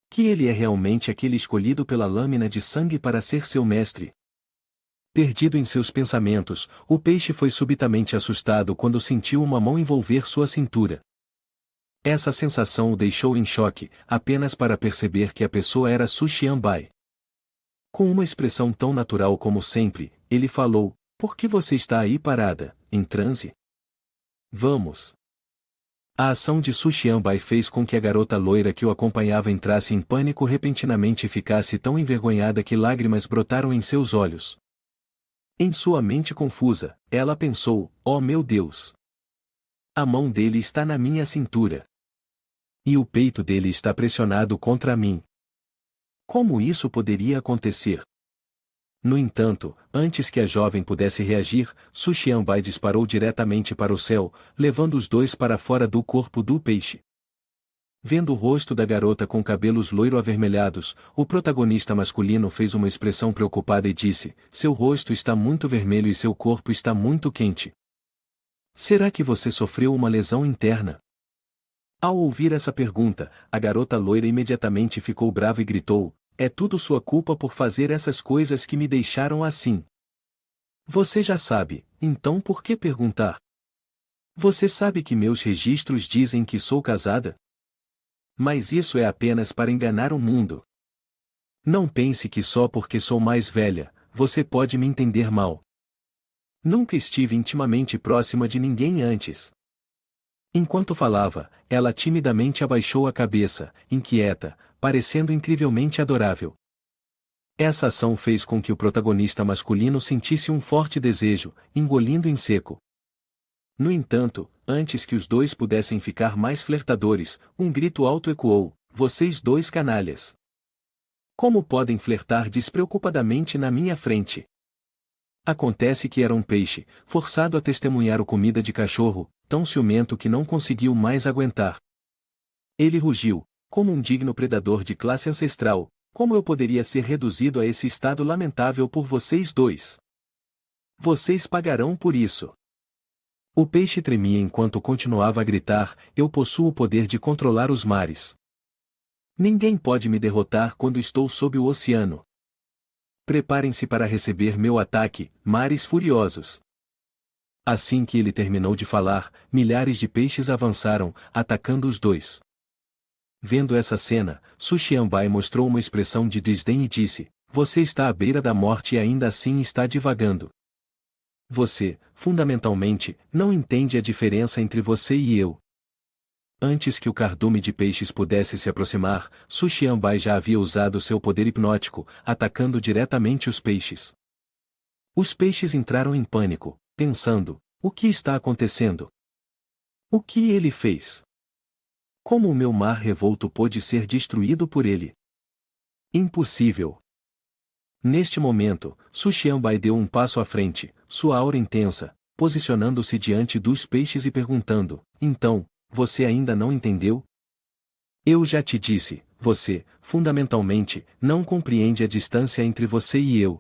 que ele é realmente aquele escolhido pela lâmina de sangue para ser seu mestre. Perdido em seus pensamentos, o peixe foi subitamente assustado quando sentiu uma mão envolver sua cintura. Essa sensação o deixou em choque, apenas para perceber que a pessoa era Su Xianbai. Com uma expressão tão natural como sempre, ele falou: "Por que você está aí parada, em transe? Vamos." A ação de Su Xianbai fez com que a garota loira que o acompanhava entrasse em pânico repentinamente e ficasse tão envergonhada que lágrimas brotaram em seus olhos. Em sua mente confusa, ela pensou: "Oh meu Deus! A mão dele está na minha cintura. E o peito dele está pressionado contra mim. Como isso poderia acontecer?" No entanto, antes que a jovem pudesse reagir, Su Xianbai disparou diretamente para o céu, levando os dois para fora do corpo do peixe. Vendo o rosto da garota com cabelos loiro-avermelhados, o protagonista masculino fez uma expressão preocupada e disse: "Seu rosto está muito vermelho e seu corpo está muito quente. Será que você sofreu uma lesão interna?" Ao ouvir essa pergunta, a garota loira imediatamente ficou brava e gritou: "É tudo sua culpa por fazer essas coisas que me deixaram assim. Você já sabe, então por que perguntar? Você sabe que meus registros dizem que sou casada? Mas isso é apenas para enganar o mundo. Não pense que só porque sou mais velha, você pode me entender mal. Nunca estive intimamente próxima de ninguém antes." Enquanto falava, ela timidamente abaixou a cabeça, inquieta, parecendo incrivelmente adorável. Essa ação fez com que o protagonista masculino sentisse um forte desejo, engolindo em seco. No entanto, antes que os dois pudessem ficar mais flertadores, um grito alto ecoou: "Vocês dois canalhas! Como podem flertar despreocupadamente na minha frente?" Acontece que era um peixe, forçado a testemunhar o comida de cachorro, tão ciumento que não conseguiu mais aguentar. Ele rugiu: Como um digno predador de classe ancestral, como eu poderia ser reduzido a esse estado lamentável por vocês dois? Vocês pagarão por isso. O peixe tremia enquanto continuava a gritar: eu possuo o poder de controlar os mares. Ninguém pode me derrotar quando estou sob o oceano. Preparem-se para receber meu ataque, mares furiosos. Assim que ele terminou de falar, milhares de peixes avançaram, atacando os dois. Vendo essa cena, Su Xianbai mostrou uma expressão de desdém e disse: você está à beira da morte e ainda assim está divagando. Você, fundamentalmente, não entende a diferença entre você e eu. Antes que o cardume de peixes pudesse se aproximar, Su Xianbai já havia usado seu poder hipnótico, atacando diretamente os peixes. Os peixes entraram em pânico, pensando: o que está acontecendo? O que ele fez? Como o meu mar revolto pôde ser destruído por ele? Impossível. Neste momento, Su Xianbai deu um passo à frente, sua aura intensa, posicionando-se diante dos peixes e perguntando: então, você ainda não entendeu? Eu já te disse, você, fundamentalmente, não compreende a distância entre você e eu.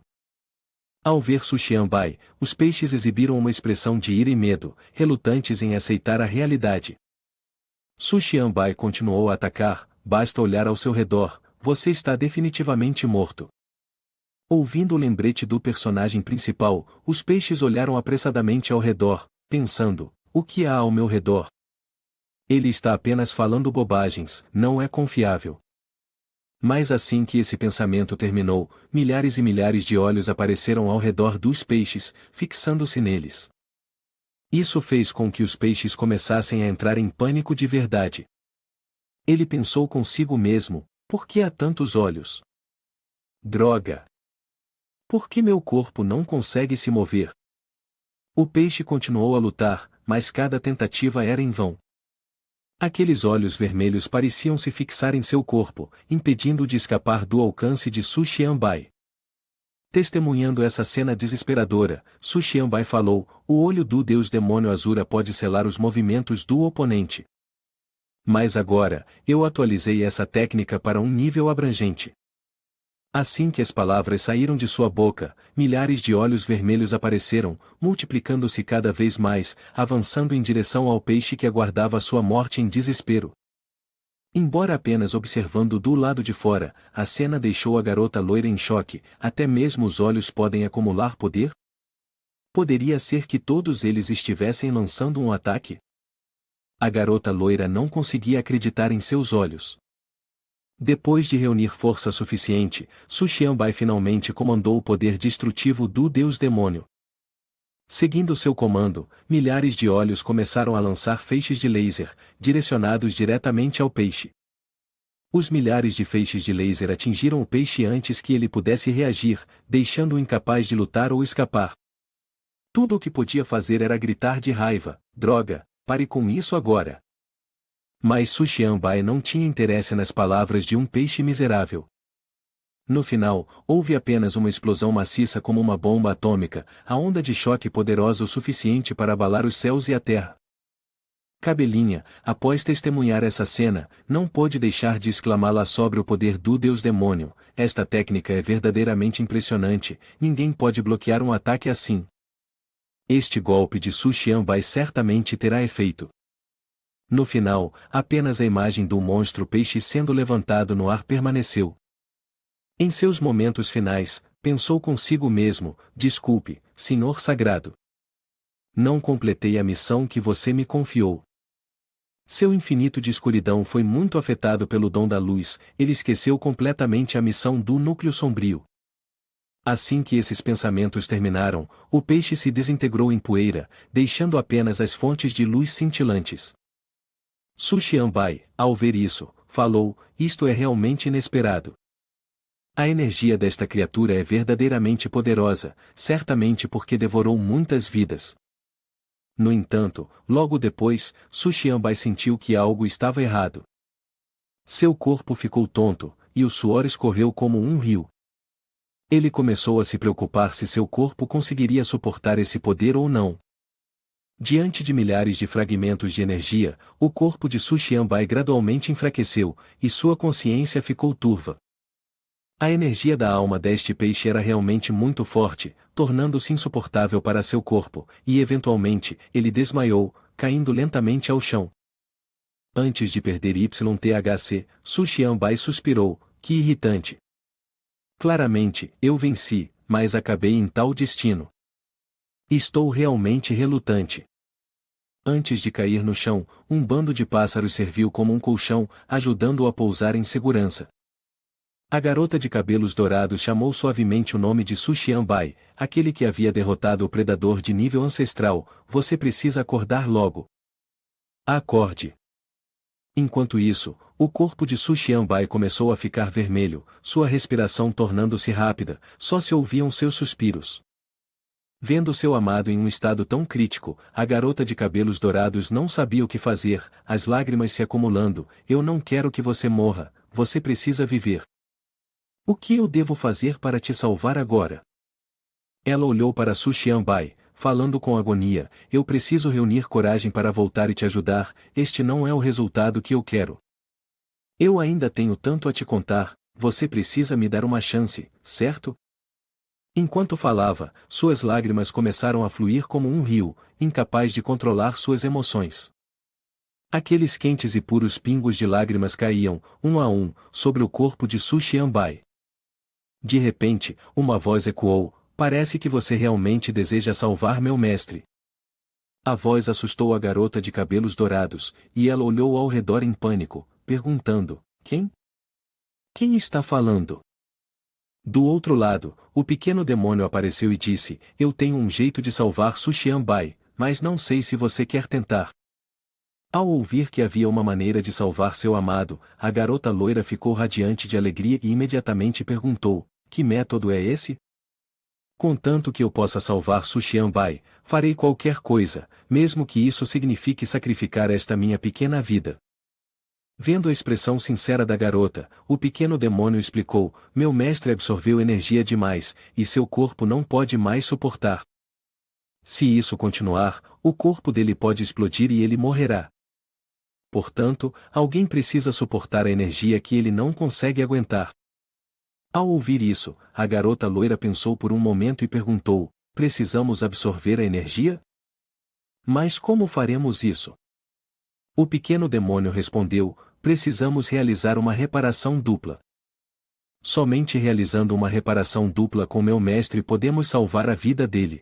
Ao ver Su Xianbai, os peixes exibiram uma expressão de ira e medo, relutantes em aceitar a realidade. Su Xianbai continuou a atacar: basta olhar ao seu redor, você está definitivamente morto. Ouvindo o lembrete do personagem principal, os peixes olharam apressadamente ao redor, pensando: o que há ao meu redor? Ele está apenas falando bobagens, não é confiável. Mas assim que esse pensamento terminou, milhares e milhares de olhos apareceram ao redor dos peixes, fixando-se neles. Isso fez com que os peixes começassem a entrar em pânico de verdade. Ele pensou consigo mesmo: por que há tantos olhos? Droga! Por que meu corpo não consegue se mover? O peixe continuou a lutar, mas cada tentativa era em vão. Aqueles olhos vermelhos pareciam se fixar em seu corpo, impedindo-o de escapar do alcance de Su Xianbai. Testemunhando essa cena desesperadora, Su Xianbai falou: o olho do deus demônio Azura pode selar os movimentos do oponente. Mas agora, eu atualizei essa técnica para um nível abrangente. Assim que as palavras saíram de sua boca, milhares de olhos vermelhos apareceram, multiplicando-se cada vez mais, avançando em direção ao peixe que aguardava sua morte em desespero. Embora apenas observando do lado de fora, a cena deixou a garota loira em choque: até mesmo os olhos podem acumular poder? Poderia ser que todos eles estivessem lançando um ataque? A garota loira não conseguia acreditar em seus olhos. Depois de reunir força suficiente, Su Xianbai finalmente comandou o poder destrutivo do deus demônio. Seguindo seu comando, milhares de olhos começaram a lançar feixes de laser, direcionados diretamente ao peixe. Os milhares de feixes de laser atingiram o peixe antes que ele pudesse reagir, deixando-o incapaz de lutar ou escapar. Tudo o que podia fazer era gritar de raiva: droga, pare com isso agora! Mas Su Xianbai não tinha interesse nas palavras de um peixe miserável. No final, houve apenas uma explosão maciça como uma bomba atômica, a onda de choque poderosa o suficiente para abalar os céus e a terra. Cabelinha, após testemunhar essa cena, não pôde deixar de exclamá-la sobre o poder do deus demônio: esta técnica é verdadeiramente impressionante, ninguém pode bloquear um ataque assim. Este golpe de Su Xianbai certamente terá efeito. No final, apenas a imagem do monstro peixe sendo levantado no ar permaneceu. Em seus momentos finais, pensou consigo mesmo: desculpe, Senhor Sagrado. Não completei a missão que você me confiou. Seu infinito de escuridão foi muito afetado pelo dom da luz, ele esqueceu completamente a missão do núcleo sombrio. Assim que esses pensamentos terminaram, o peixe se desintegrou em poeira, deixando apenas as fontes de luz cintilantes. Su Xianbai, ao ver isso, falou: isto é realmente inesperado. A energia desta criatura é verdadeiramente poderosa, certamente porque devorou muitas vidas. No entanto, logo depois, Su Xianbai sentiu que algo estava errado. Seu corpo ficou tonto, e o suor escorreu como um rio. Ele começou a se preocupar se seu corpo conseguiria suportar esse poder ou não. Diante de milhares de fragmentos de energia, o corpo de Su Xianbai gradualmente enfraqueceu, e sua consciência ficou turva. A energia da alma deste peixe era realmente muito forte, tornando-se insuportável para seu corpo, e eventualmente, ele desmaiou, caindo lentamente ao chão. Antes de perder YTHC, Su Xianbai suspirou, que irritante. Claramente, eu venci, mas acabei em tal destino. Estou realmente relutante. Antes de cair no chão, um bando de pássaros serviu como um colchão, ajudando-o a pousar em segurança. A garota de cabelos dourados chamou suavemente o nome de Su Xianbai, aquele que havia derrotado o predador de nível ancestral. Você precisa acordar logo. Acorde. Enquanto isso, o corpo de Su Xianbai começou a ficar vermelho, sua respiração tornando-se rápida, só se ouviam seus suspiros. Vendo seu amado em um estado tão crítico, a garota de cabelos dourados não sabia o que fazer, as lágrimas se acumulando. Eu não quero que você morra, você precisa viver. O que eu devo fazer para te salvar agora? Ela olhou para Su Xianbai, falando com agonia, eu preciso reunir coragem para voltar e te ajudar, este não é o resultado que eu quero. Eu ainda tenho tanto a te contar, você precisa me dar uma chance, certo? Enquanto falava, suas lágrimas começaram a fluir como um rio, incapaz de controlar suas emoções. Aqueles quentes e puros pingos de lágrimas caíam, um a um, sobre o corpo de Su Xianbai. De repente, uma voz ecoou, parece que você realmente deseja salvar meu mestre. A voz assustou a garota de cabelos dourados, e ela olhou ao redor em pânico, perguntando, quem? Quem está falando? Do outro lado, o pequeno demônio apareceu e disse, eu tenho um jeito de salvar Su Xianbai, mas não sei se você quer tentar. Ao ouvir que havia uma maneira de salvar seu amado, a garota loira ficou radiante de alegria e imediatamente perguntou, que método é esse? Contanto que eu possa salvar Su Xianbai, farei qualquer coisa, mesmo que isso signifique sacrificar esta minha pequena vida. Vendo a expressão sincera da garota, o pequeno demônio explicou, meu mestre absorveu energia demais, e seu corpo não pode mais suportar. Se isso continuar, o corpo dele pode explodir e ele morrerá. Portanto, alguém precisa suportar a energia que ele não consegue aguentar. Ao ouvir isso, a garota loira pensou por um momento e perguntou, precisamos absorver a energia? Mas como faremos isso? O pequeno demônio respondeu, precisamos realizar uma reparação dupla. Somente realizando uma reparação dupla com meu mestre podemos salvar a vida dele.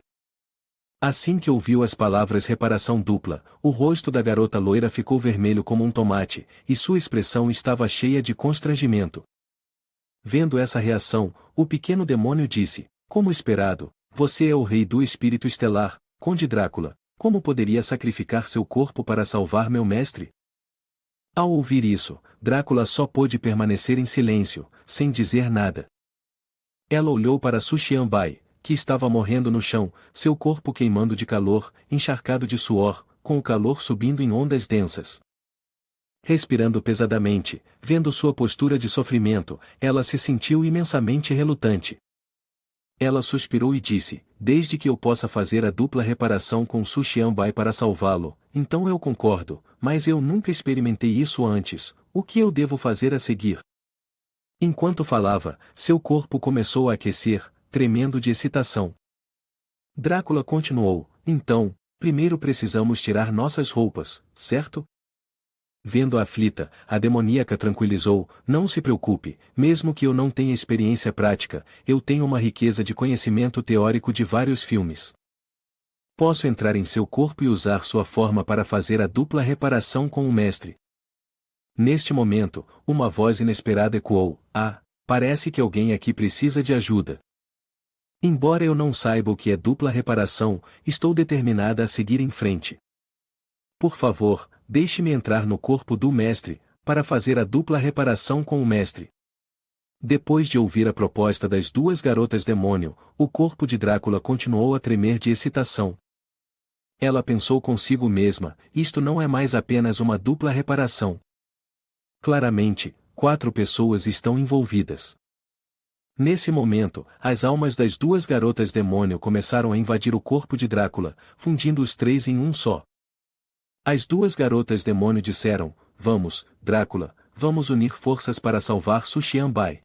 Assim que ouviu as palavras reparação dupla, o rosto da garota loira ficou vermelho como um tomate, e sua expressão estava cheia de constrangimento. Vendo essa reação, o pequeno demônio disse, como esperado, você é o rei do espírito estelar, Conde Drácula, como poderia sacrificar seu corpo para salvar meu mestre? Ao ouvir isso, Drácula só pôde permanecer em silêncio, sem dizer nada. Ela olhou para Su Xianbai, que estava morrendo no chão, seu corpo queimando de calor, encharcado de suor, com o calor subindo em ondas densas. Respirando pesadamente, vendo sua postura de sofrimento, ela se sentiu imensamente relutante. Ela suspirou e disse, desde que eu possa fazer a dupla reparação com Su Xianbai para salvá-lo, então eu concordo, mas eu nunca experimentei isso antes, o que eu devo fazer a seguir? Enquanto falava, seu corpo começou a aquecer, tremendo de excitação. Drácula continuou, então, primeiro precisamos tirar nossas roupas, certo? Vendo-a aflita, a demoníaca tranquilizou, não se preocupe, mesmo que eu não tenha experiência prática, eu tenho uma riqueza de conhecimento teórico de vários filmes. Posso entrar em seu corpo e usar sua forma para fazer a dupla reparação com o mestre. Neste momento, uma voz inesperada ecoou, parece que alguém aqui precisa de ajuda. Embora eu não saiba o que é dupla reparação, estou determinada a seguir em frente. Por favor, deixe-me entrar no corpo do mestre, para fazer a dupla reparação com o mestre. Depois de ouvir a proposta das duas garotas demônio, o corpo de Drácula continuou a tremer de excitação. Ela pensou consigo mesma, isto não é mais apenas uma dupla reparação. Claramente, 4 pessoas estão envolvidas. Nesse momento, as almas das duas garotas demônio começaram a invadir o corpo de Drácula, fundindo os três em um só. As duas garotas demônio disseram: Vamos, Drácula, vamos unir forças para salvar Su Xianbai.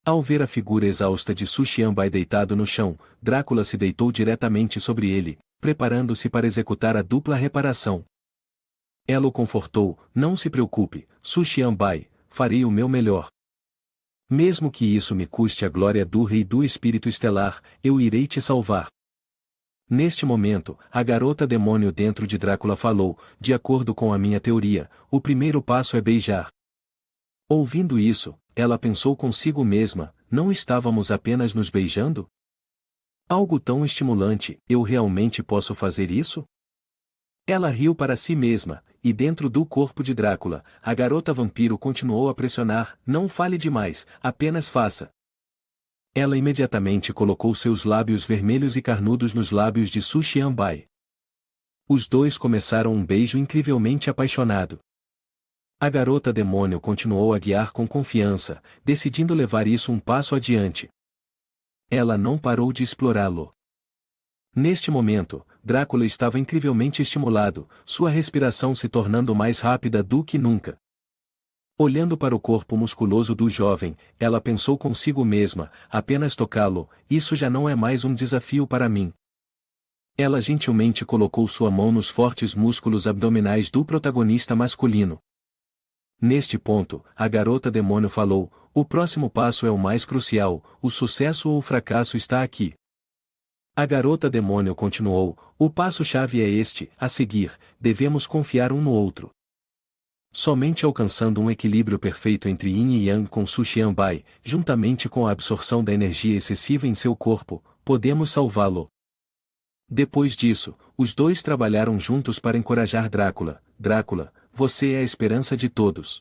Ao ver a figura exausta de Su Xianbai deitado no chão, Drácula se deitou diretamente sobre ele, preparando-se para executar a dupla reparação. Ela o confortou: Não se preocupe, Su Xianbai, farei o meu melhor. Mesmo que isso me custe a glória do Rei do Espírito Estelar, eu irei te salvar. Neste momento, a garota demônio dentro de Drácula falou: De acordo com a minha teoria, o primeiro passo é beijar. Ouvindo isso, ela pensou consigo mesma: não estávamos apenas nos beijando? Algo tão estimulante, eu realmente posso fazer isso? Ela riu para si mesma, e dentro do corpo de Drácula, a garota vampiro continuou a pressionar: não fale demais, apenas faça. Ela imediatamente colocou seus lábios vermelhos e carnudos nos lábios de Su Xianbai. Os dois começaram um beijo incrivelmente apaixonado. A garota demônio continuou a guiar com confiança, decidindo levar isso um passo adiante. Ela não parou de explorá-lo. Neste momento, Drácula estava incrivelmente estimulado, sua respiração se tornando mais rápida do que nunca. Olhando para o corpo musculoso do jovem, ela pensou consigo mesma: apenas tocá-lo, isso já não é mais um desafio para mim. Ela gentilmente colocou sua mão nos fortes músculos abdominais do protagonista masculino. Neste ponto, a garota demônio falou: o próximo passo é o mais crucial, o sucesso ou o fracasso está aqui. A garota demônio continuou: o passo-chave é este, a seguir, devemos confiar um no outro. Somente alcançando um equilíbrio perfeito entre Yin e Yang com Su Xianbai, juntamente com a absorção da energia excessiva em seu corpo, podemos salvá-lo. Depois disso, os dois trabalharam juntos para encorajar Drácula: Drácula, você é a esperança de todos.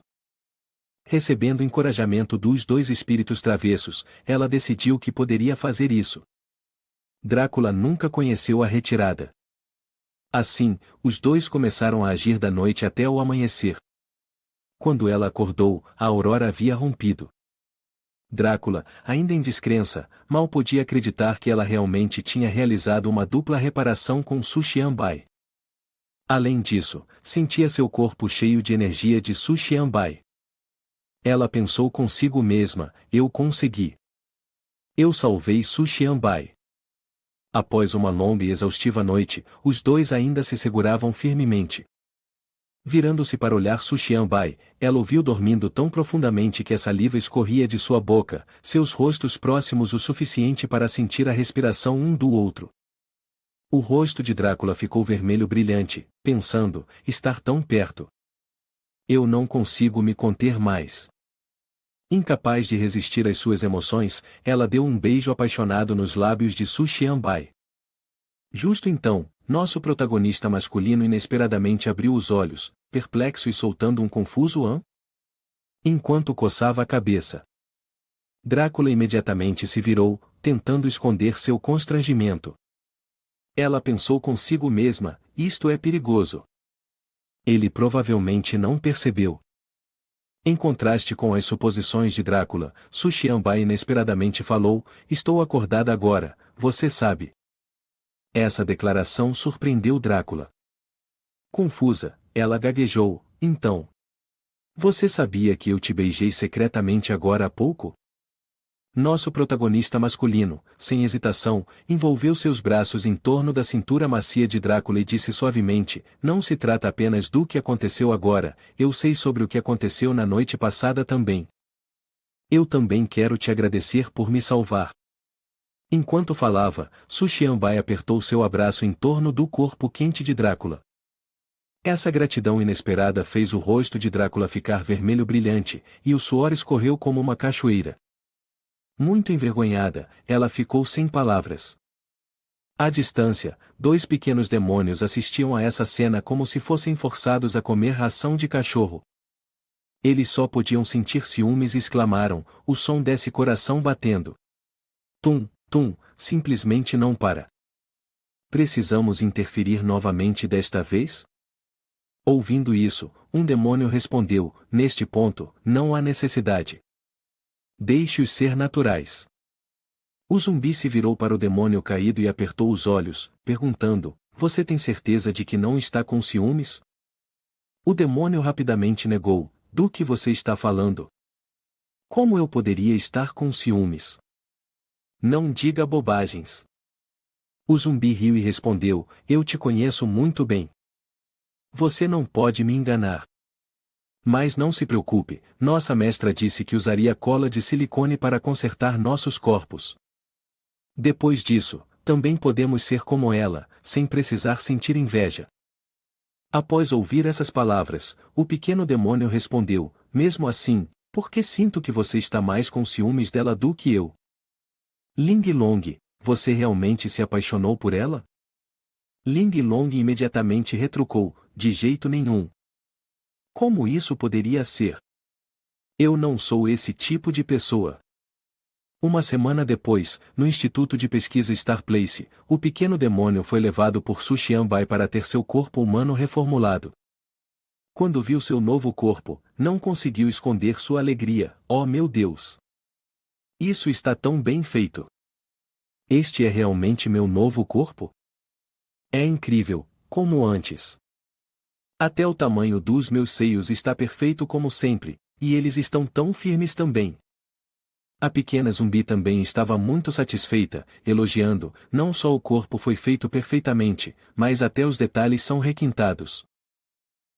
Recebendo encorajamento dos dois espíritos travessos, ela decidiu que poderia fazer isso. Drácula nunca conheceu a retirada. Assim, os dois começaram a agir da noite até o amanhecer. Quando ela acordou, a aurora havia rompido. Drácula, ainda em descrença, mal podia acreditar que ela realmente tinha realizado uma dupla reparação com Su Xianbai. Além disso, sentia seu corpo cheio de energia de Su Xianbai. Ela pensou consigo mesma: eu consegui. Eu salvei Su Xianbai. Após uma longa e exaustiva noite, os dois ainda se seguravam firmemente. Virando-se para olhar Su Xianbai, ela o viu dormindo tão profundamente que a saliva escorria de sua boca, seus rostos próximos o suficiente para sentir a respiração um do outro. O rosto de Drácula ficou vermelho brilhante, pensando: estar tão perto. Eu não consigo me conter mais. Incapaz de resistir às suas emoções, ela deu um beijo apaixonado nos lábios de Su Xianbai. Justo então, nosso protagonista masculino inesperadamente abriu os olhos, perplexo e soltando um confuso "hã?", enquanto coçava a cabeça. Drácula imediatamente se virou, tentando esconder seu constrangimento. Ela pensou consigo mesma: isto é perigoso. Ele provavelmente não percebeu. Em contraste com as suposições de Drácula, Su Xianbai inesperadamente falou: estou acordada agora, você sabe. Essa declaração surpreendeu Drácula. Confusa, ela gaguejou: então. Você sabia que eu te beijei secretamente agora há pouco? Nosso protagonista masculino, sem hesitação, envolveu seus braços em torno da cintura macia de Drácula e disse suavemente: não se trata apenas do que aconteceu agora, eu sei sobre o que aconteceu na noite passada também. Eu também quero te agradecer por me salvar. Enquanto falava, Su Xianbai apertou seu abraço em torno do corpo quente de Drácula. Essa gratidão inesperada fez o rosto de Drácula ficar vermelho brilhante, e o suor escorreu como uma cachoeira. Muito envergonhada, ela ficou sem palavras. À distância, dois pequenos demônios assistiam a essa cena como se fossem forçados a comer ração de cachorro. Eles só podiam sentir ciúmes e exclamaram: o som desse coração batendo. Tum, tum, simplesmente não para. Precisamos interferir novamente desta vez? Ouvindo isso, um demônio respondeu: neste ponto, não há necessidade. Deixe-os ser naturais. O zumbi se virou para o demônio caído e apertou os olhos, perguntando: Você tem certeza de que não está com ciúmes? O demônio rapidamente negou: Do que você está falando? Como eu poderia estar com ciúmes? Não diga bobagens. O zumbi riu e respondeu: Eu te conheço muito bem. Você não pode me enganar. Mas não se preocupe, nossa mestra disse que usaria cola de silicone para consertar nossos corpos. Depois disso, também podemos ser como ela, sem precisar sentir inveja. Após ouvir essas palavras, o pequeno demônio respondeu: Mesmo assim, por que sinto que você está mais com ciúmes dela do que eu? Ling Long, você realmente se apaixonou por ela? Ling Long imediatamente retrucou: De jeito nenhum. Como isso poderia ser? Eu não sou esse tipo de pessoa. Uma semana depois, no Instituto de Pesquisa Star Place, o pequeno demônio foi levado por Su Xianbai para ter seu corpo humano reformulado. Quando viu seu novo corpo, não conseguiu esconder sua alegria. Oh meu Deus! Isso está tão bem feito! Este é realmente meu novo corpo? É incrível, como antes. Até o tamanho dos meus seios está perfeito como sempre, e eles estão tão firmes também. A pequena zumbi também estava muito satisfeita, elogiando: Não só o corpo foi feito perfeitamente, mas até os detalhes são requintados.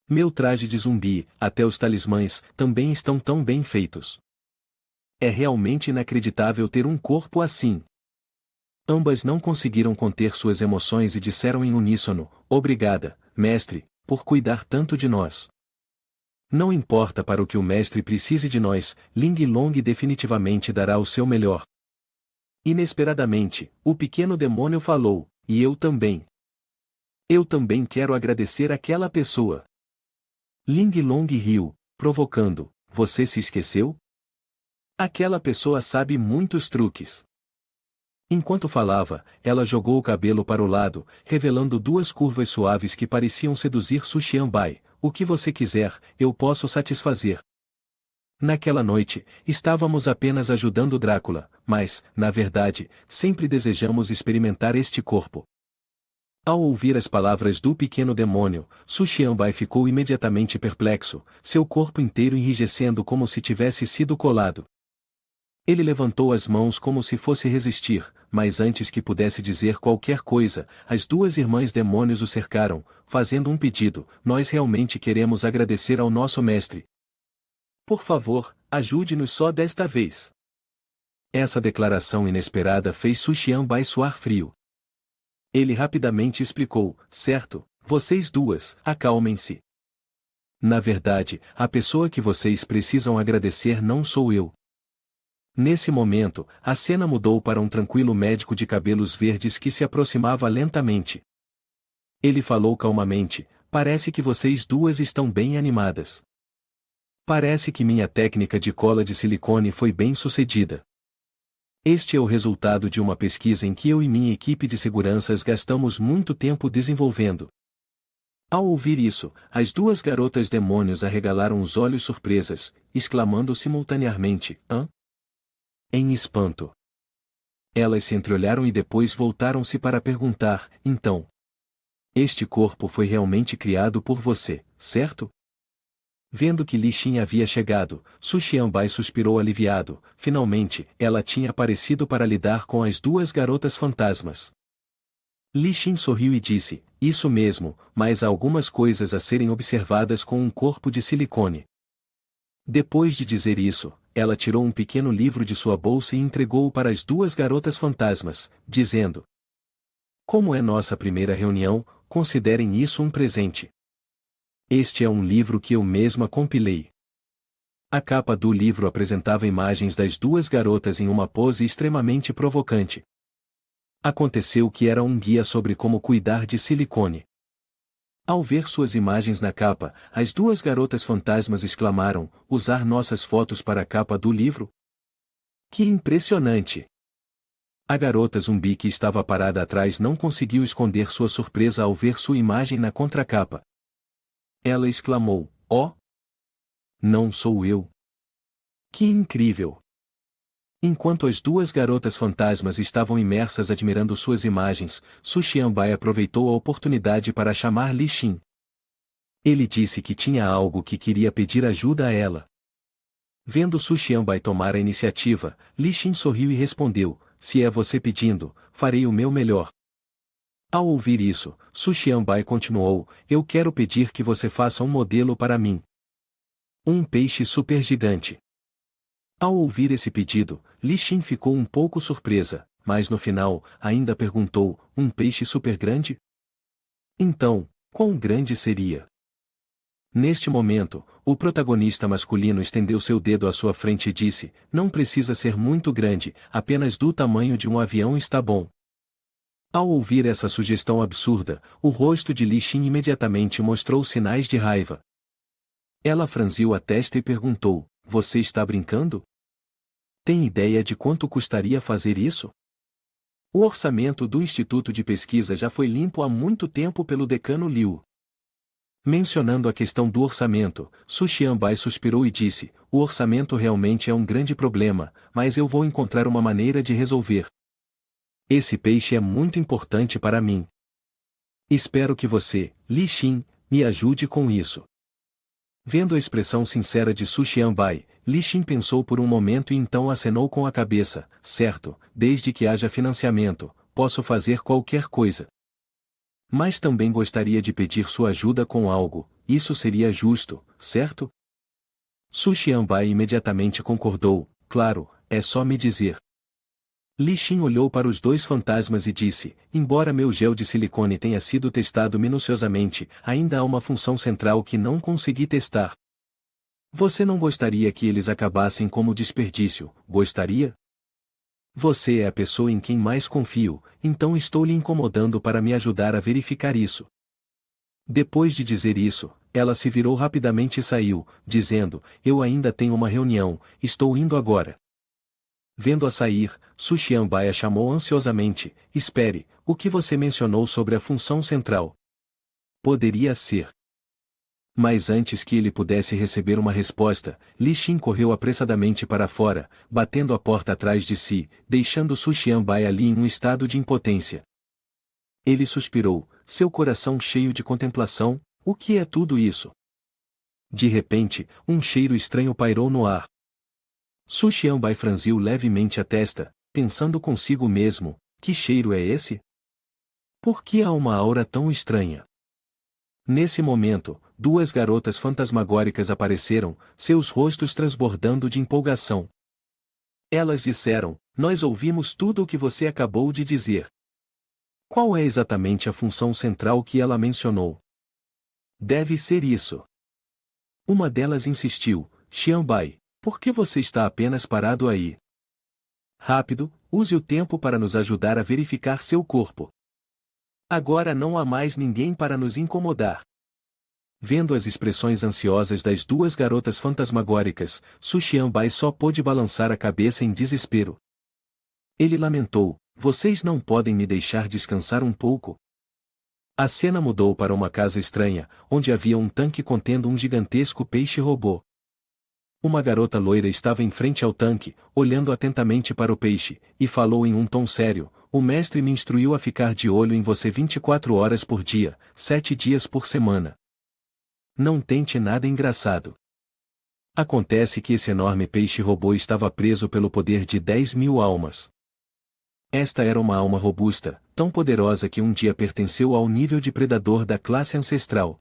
Meu traje de zumbi, até os talismãs, também estão tão bem feitos. É realmente inacreditável ter um corpo assim. Ambas não conseguiram conter suas emoções e disseram em uníssono: Obrigada, mestre, por cuidar tanto de nós. Não importa para o que o mestre precise de nós, Ling Long definitivamente dará o seu melhor. Inesperadamente, o pequeno demônio falou: E eu também. Eu também quero agradecer àquela pessoa. Ling Long riu, provocando: Você se esqueceu? Aquela pessoa sabe muitos truques. Enquanto falava, ela jogou o cabelo para o lado, revelando duas curvas suaves que pareciam seduzir Su Xianbai. O que você quiser, eu posso satisfazer. Naquela noite, estávamos apenas ajudando Drácula, mas, na verdade, sempre desejamos experimentar este corpo. Ao ouvir as palavras do pequeno demônio, Su Xianbai ficou imediatamente perplexo, seu corpo inteiro enrijecendo como se tivesse sido colado. Ele levantou as mãos como se fosse resistir, mas antes que pudesse dizer qualquer coisa, as duas irmãs demônios o cercaram, fazendo um pedido: Nós realmente queremos agradecer ao nosso mestre. Por favor, ajude-nos só desta vez. Essa declaração inesperada fez Su Xianbai suar frio. Ele rapidamente explicou: Certo, vocês duas, acalmem-se. Na verdade, a pessoa que vocês precisam agradecer não sou eu. Nesse momento, a cena mudou para um tranquilo médico de cabelos verdes que se aproximava lentamente. Ele falou calmamente: Parece que vocês duas estão bem animadas. Parece que minha técnica de cola de silicone foi bem sucedida. Este é o resultado de uma pesquisa em que eu e minha equipe de seguranças gastamos muito tempo desenvolvendo. Ao ouvir isso, as duas garotas demônios arregalaram os olhos surpresas, exclamando simultaneamente: Hã? Em espanto. Elas se entreolharam e depois voltaram-se para perguntar: Então, este corpo foi realmente criado por você, certo? Vendo que Li Xin havia chegado, Su Xianbai suspirou aliviado. Finalmente, ela tinha aparecido para lidar com as duas garotas fantasmas. Li Xin sorriu e disse: Isso mesmo, mas há algumas coisas a serem observadas com um corpo de silicone. Depois de dizer isso, ela tirou um pequeno livro de sua bolsa e entregou-o para as duas garotas fantasmas, dizendo: Como é nossa primeira reunião, considerem isso um presente. Este é um livro que eu mesma compilei. A capa do livro apresentava imagens das duas garotas em uma pose extremamente provocante. Aconteceu que era um guia sobre como cuidar de silicone. Ao ver suas imagens na capa, as duas garotas fantasmas exclamaram: Usar nossas fotos para a capa do livro? Que impressionante! A garota zumbi que estava parada atrás não conseguiu esconder sua surpresa ao ver sua imagem na contracapa. Ela exclamou: Oh! Não sou eu! Que incrível! Enquanto as duas garotas fantasmas estavam imersas admirando suas imagens, Su Xianbai aproveitou a oportunidade para chamar Li Xin. Ele disse que tinha algo que queria pedir ajuda a ela. Vendo Su Xianbai tomar a iniciativa, Li Xin sorriu e respondeu: se é você pedindo, farei o meu melhor. Ao ouvir isso, Su Xianbai continuou: eu quero pedir que você faça um modelo para mim. Um peixe supergigante. Ao ouvir esse pedido, Li Xin ficou um pouco surpresa, mas no final, ainda perguntou: um peixe super grande? Então, quão grande seria? Neste momento, o protagonista masculino estendeu seu dedo à sua frente e disse: não precisa ser muito grande, apenas do tamanho de um avião está bom. Ao ouvir essa sugestão absurda, o rosto de Li Xin imediatamente mostrou sinais de raiva. Ela franziu a testa e perguntou: você está brincando? Tem ideia de quanto custaria fazer isso? O orçamento do Instituto de Pesquisa já foi limpo há muito tempo pelo decano Liu. Mencionando a questão do orçamento, Su Xianbai suspirou e disse: o orçamento realmente é um grande problema, mas eu vou encontrar uma maneira de resolver. Esse peixe é muito importante para mim. Espero que você, Li Xin, me ajude com isso. Vendo a expressão sincera de Su Xianbai, Li Xin pensou por um momento e então acenou com a cabeça: certo, desde que haja financiamento, posso fazer qualquer coisa. Mas também gostaria de pedir sua ajuda com algo, isso seria justo, certo? Su Xianbai imediatamente concordou: claro, é só me dizer. Li Xin olhou para os dois fantasmas e disse: embora meu gel de silicone tenha sido testado minuciosamente, ainda há uma função central que não consegui testar. Você não gostaria que eles acabassem como desperdício, gostaria? Você é a pessoa em quem mais confio, então estou lhe incomodando para me ajudar a verificar isso. Depois de dizer isso, ela se virou rapidamente e saiu, dizendo: eu ainda tenho uma reunião, estou indo agora. Vendo-a sair, Su Xianbai a chamou ansiosamente: espere, o que você mencionou sobre a função central? Poderia ser. Mas antes que ele pudesse receber uma resposta, Li Xin correu apressadamente para fora, batendo a porta atrás de si, deixando Su Xianbai ali em um estado de impotência. Ele suspirou, seu coração cheio de contemplação: o que é tudo isso? De repente, um cheiro estranho pairou no ar. Su Xianbai franziu levemente a testa, pensando consigo mesmo: que cheiro é esse? Por que há uma aura tão estranha? Nesse momento, duas garotas fantasmagóricas apareceram, seus rostos transbordando de empolgação. Elas disseram: nós ouvimos tudo o que você acabou de dizer. Qual é exatamente a função central que ela mencionou? Deve ser isso. Uma delas insistiu: Xianbai, por que você está apenas parado aí? Rápido, use o tempo para nos ajudar a verificar seu corpo. Agora não há mais ninguém para nos incomodar. Vendo as expressões ansiosas das duas garotas fantasmagóricas, Su Xianbai só pôde balançar a cabeça em desespero. Ele lamentou: vocês não podem me deixar descansar um pouco? A cena mudou para uma casa estranha, onde havia um tanque contendo um gigantesco peixe-robô. Uma garota loira estava em frente ao tanque, olhando atentamente para o peixe, e falou em um tom sério: o mestre me instruiu a ficar de olho em você 24 horas por dia, 7 dias por semana. Não tente nada engraçado. Acontece que esse enorme peixe-robô estava preso pelo poder de 10.000 almas. Esta era uma alma robusta, tão poderosa que um dia pertenceu ao nível de predador da classe ancestral.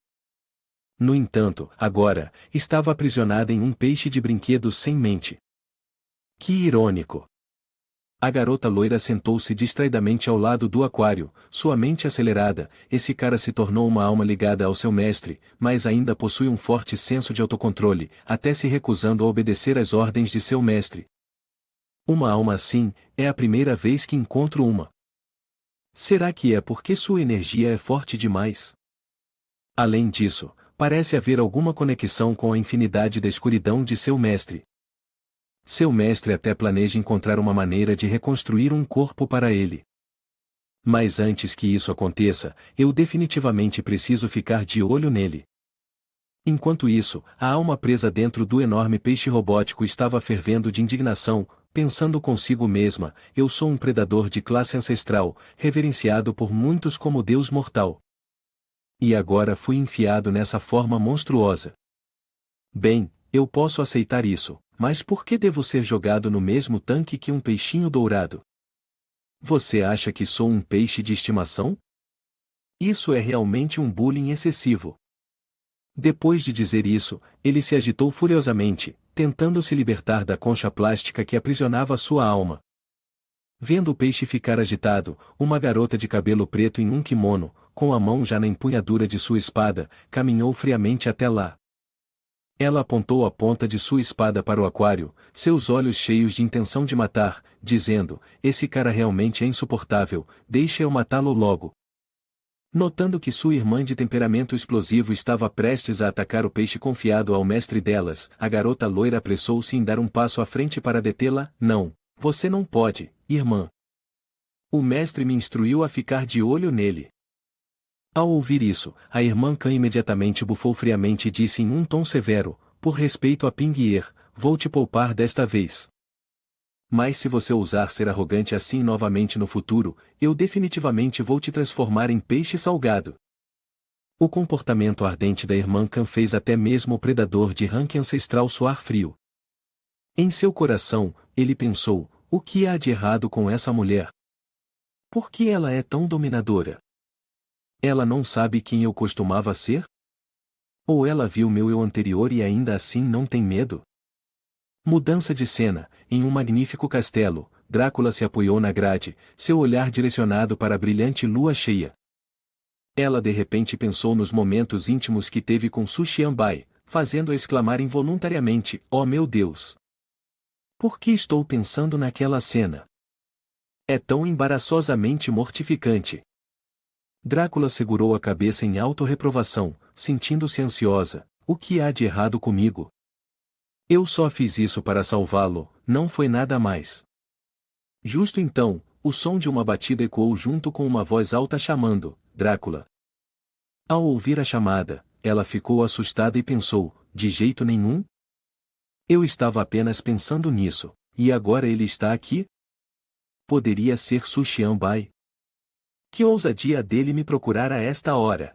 No entanto, agora, estava aprisionada em um peixe de brinquedos sem mente. Que irônico! A garota loira sentou-se distraidamente ao lado do aquário, sua mente acelerada. Esse cara se tornou uma alma ligada ao seu mestre, mas ainda possui um forte senso de autocontrole, até se recusando a obedecer às ordens de seu mestre. Uma alma assim, é a primeira vez que encontro uma. Será que é porque sua energia é forte demais? Além disso, parece haver alguma conexão com a infinidade da escuridão de seu mestre. Seu mestre até planeja encontrar uma maneira de reconstruir um corpo para ele. Mas antes que isso aconteça, eu definitivamente preciso ficar de olho nele. Enquanto isso, a alma presa dentro do enorme peixe robótico estava fervendo de indignação. pensando consigo mesma, eu sou um predador de classe ancestral, reverenciado por muitos como Deus mortal. E agora fui enfiado nessa forma monstruosa. Bem, eu posso aceitar isso, mas por que devo ser jogado no mesmo tanque que um peixinho dourado? Você acha que sou um peixe de estimação? Isso é realmente um bullying excessivo. Depois de dizer isso, ele se agitou furiosamente, tentando se libertar da concha plástica que aprisionava sua alma. Vendo o peixe ficar agitado, uma garota de cabelo preto em um kimono, com a mão já na empunhadura de sua espada, caminhou friamente até lá. Ela apontou a ponta de sua espada para o aquário, seus olhos cheios de intenção de matar, dizendo: esse cara realmente é insuportável, deixe eu matá-lo logo. Notando que sua irmã de temperamento explosivo estava prestes a atacar o peixe confiado ao mestre delas, a garota loira apressou-se em dar um passo à frente para detê-la. Não, você não pode, irmã. O mestre me instruiu a ficar de olho nele. Ao ouvir isso, a irmã Khan imediatamente bufou friamente e disse em um tom severo: por respeito a Pinguier, vou te poupar desta vez. Mas se você ousar ser arrogante assim novamente no futuro, eu definitivamente vou te transformar em peixe salgado. O comportamento ardente da irmã Khan fez até mesmo o predador de ranking ancestral suar frio. Em seu coração, ele pensou: o que há de errado com essa mulher? Por que ela é tão dominadora? Ela não sabe quem eu costumava ser? Ou ela viu meu eu anterior e ainda assim não tem medo? Mudança de cena. Em um magnífico castelo, Drácula se apoiou na grade, seu olhar direcionado para a brilhante lua cheia. Ela de repente pensou nos momentos íntimos que teve com Su Xianbai, fazendo-a exclamar involuntariamente: oh meu Deus! Por que estou pensando naquela cena? É tão embaraçosamente mortificante. Drácula segurou a cabeça em autorreprovação, sentindo-se ansiosa. O que há de errado comigo? Eu só fiz isso para salvá-lo, não foi nada mais. Justo então, o som de uma batida ecoou junto com uma voz alta chamando: Drácula. Ao ouvir a chamada, ela ficou assustada e pensou: de jeito nenhum? Eu estava apenas pensando nisso, e agora ele está aqui? Poderia ser Su Xianbai. Que ousadia dele me procurar a esta hora!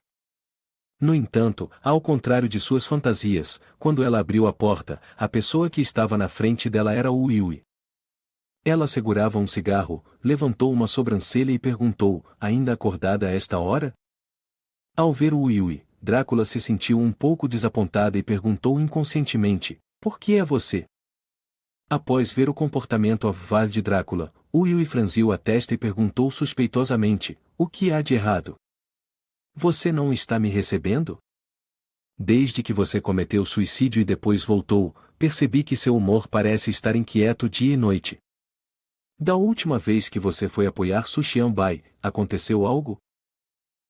No entanto, ao contrário de suas fantasias, quando ela abriu a porta, a pessoa que estava na frente dela era Wu Yui. Ela segurava um cigarro, levantou uma sobrancelha e perguntou: ainda acordada a esta hora? Ao ver Wu Yui, Drácula se sentiu um pouco desapontada e perguntou inconscientemente: por que é você? Após ver o comportamento avulso de Drácula, Wu Yui franziu a testa e perguntou suspeitosamente: o que há de errado? Você não está me recebendo? Desde que você cometeu suicídio e depois voltou, percebi que seu humor parece estar inquieto dia e noite. Da última vez que você foi apoiar Su Xianbai, aconteceu algo?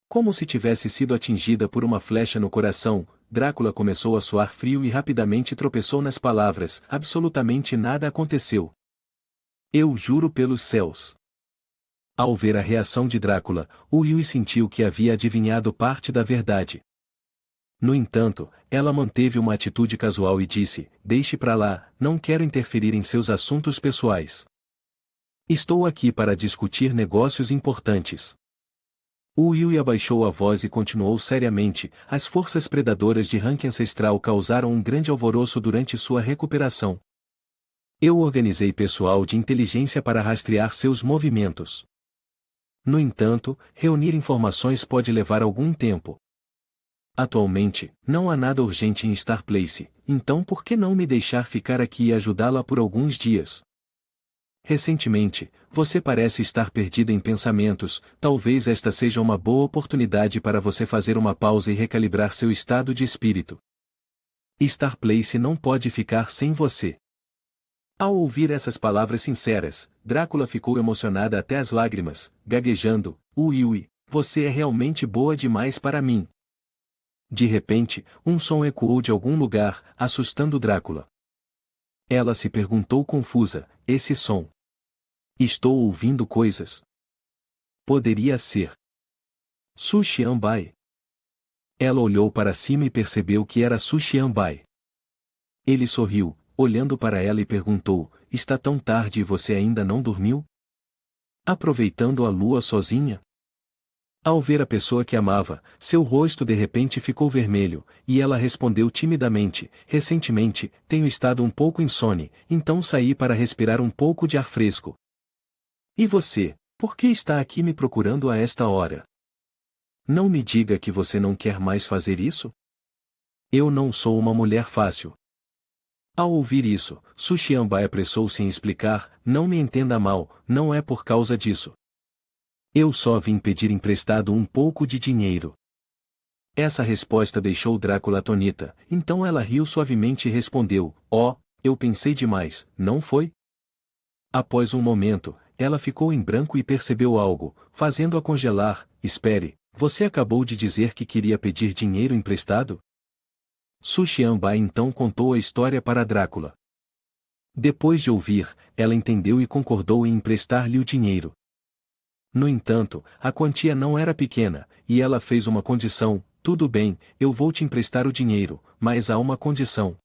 Como se tivesse sido atingida por uma flecha no coração, Drácula começou a suar frio e rapidamente tropeçou nas palavras: absolutamente nada aconteceu. Eu juro pelos céus. Ao ver a reação de Drácula, Wu Yui sentiu que havia adivinhado parte da verdade. No entanto, ela manteve uma atitude casual e disse: deixe pra lá, não quero interferir em seus assuntos pessoais. Estou aqui para discutir negócios importantes. Wu Yui abaixou a voz e continuou seriamente: as forças predadoras de ranking ancestral causaram um grande alvoroço durante sua recuperação. Eu organizei pessoal de inteligência para rastrear seus movimentos. No entanto, reunir informações pode levar algum tempo. Atualmente, não há nada urgente em Star Place, então por que não me deixar ficar aqui e ajudá-la por alguns dias? Recentemente, você parece estar perdida em pensamentos, talvez esta seja uma boa oportunidade para você fazer uma pausa e recalibrar seu estado de espírito. Star Place não pode ficar sem você. Ao ouvir essas palavras sinceras, Drácula ficou emocionada até as lágrimas, gaguejando: Wu Yui, você é realmente boa demais para mim. De repente, um som ecoou de algum lugar, assustando Drácula. Ela se perguntou confusa: esse som? Estou ouvindo coisas. Poderia ser Su Xianbai. Ela olhou para cima e percebeu que era Su Xianbai. Ele sorriu, olhando para ela e perguntou: está tão tarde e você ainda não dormiu? Aproveitando a lua sozinha? Ao ver a pessoa que amava, seu rosto de repente ficou vermelho, e ela respondeu timidamente: recentemente, tenho estado um pouco insone, então saí para respirar um pouco de ar fresco. E você, por que está aqui me procurando a esta hora? Não me diga que você não quer mais fazer isso? Eu não sou uma mulher fácil. Ao ouvir isso, Su Xianbai apressou-se em explicar: não me entenda mal, não é por causa disso. Eu só vim pedir emprestado um pouco de dinheiro. Essa resposta deixou Drácula atônita, então ela riu suavemente e respondeu: oh, eu pensei demais, não foi? Após um momento, ela ficou em branco e percebeu algo, fazendo-a congelar. Espere, você acabou de dizer que queria pedir dinheiro emprestado? Su Xianbai então contou a história para Drácula. Depois de ouvir, ela entendeu e concordou em emprestar-lhe o dinheiro. No entanto, a quantia não era pequena, e ela fez uma condição: tudo bem, eu vou te emprestar o dinheiro, mas há uma condição.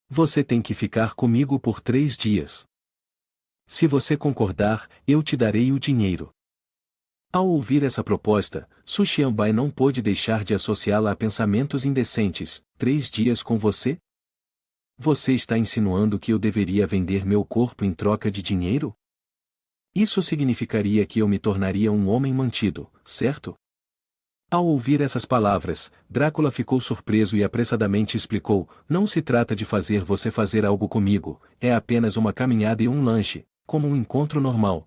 Você tem que ficar comigo por 3 dias. Se você concordar, eu te darei o dinheiro. Ao ouvir essa proposta, Su Xianbai não pôde deixar de associá-la a pensamentos indecentes. 3 dias com você? Você está insinuando que eu deveria vender meu corpo em troca de dinheiro? Isso significaria que eu me tornaria um homem mantido, certo? Ao ouvir essas palavras, Drácula ficou surpreso e apressadamente explicou: não se trata de fazer você fazer algo comigo, é apenas uma caminhada e um lanche, como um encontro normal.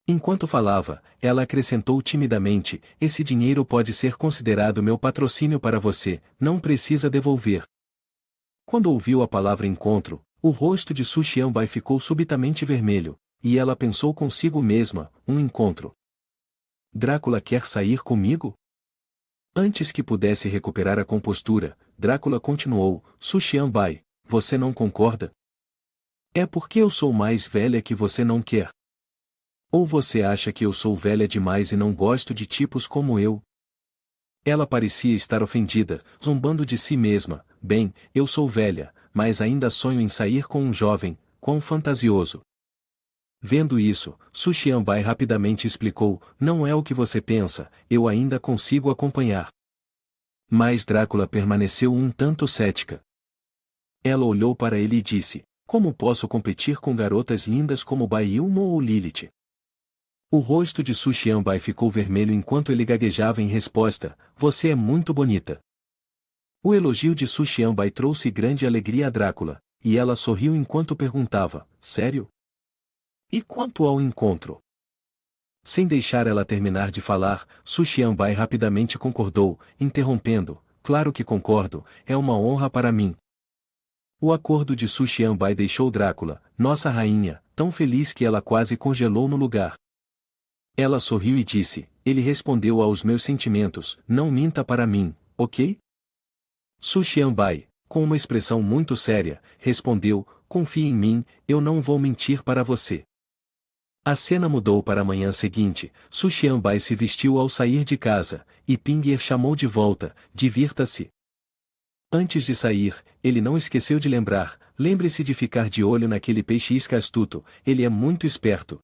Enquanto falava, ela acrescentou timidamente: esse dinheiro pode ser considerado meu patrocínio para você, não precisa devolver. Quando ouviu a palavra encontro, o rosto de Su Xianbai ficou subitamente vermelho, e ela pensou consigo mesma: um encontro. Drácula quer sair comigo? Antes que pudesse recuperar a compostura, Drácula continuou: Su Xianbai, você não concorda? É porque eu sou mais velha que você não quer. Ou você acha que eu sou velha demais e não gosto de tipos como eu? Ela parecia estar ofendida, zombando de si mesma: bem, eu sou velha, mas ainda sonho em sair com um jovem, quão fantasioso. Vendo isso, Su Xianbai rapidamente explicou: não é o que você pensa, eu ainda consigo acompanhar. Mas Drácula permaneceu um tanto cética. Ela olhou para ele e disse: como posso competir com garotas lindas como Bai Ilmo ou Lilith? O rosto de Su Xianbai ficou vermelho enquanto ele gaguejava em resposta: você é muito bonita. O elogio de Su Xianbai trouxe grande alegria a Drácula, e ela sorriu enquanto perguntava: sério? E quanto ao encontro? Sem deixar ela terminar de falar, Su Xianbai rapidamente concordou, interrompendo: claro que concordo, é uma honra para mim. O acordo de Su Xianbai deixou Drácula, nossa rainha, tão feliz que ela quase congelou no lugar. Ela sorriu e disse: ele respondeu aos meus sentimentos, não minta para mim, ok? Su Xianbai, com uma expressão muito séria, respondeu: confie em mim, eu não vou mentir para você. A cena mudou para a manhã seguinte. Su Xianbai se vestiu ao sair de casa, e Ping'er chamou de volta: divirta-se. Antes de sair, ele não esqueceu de lembrar: lembre-se de ficar de olho naquele peixe isca astuto, ele é muito esperto.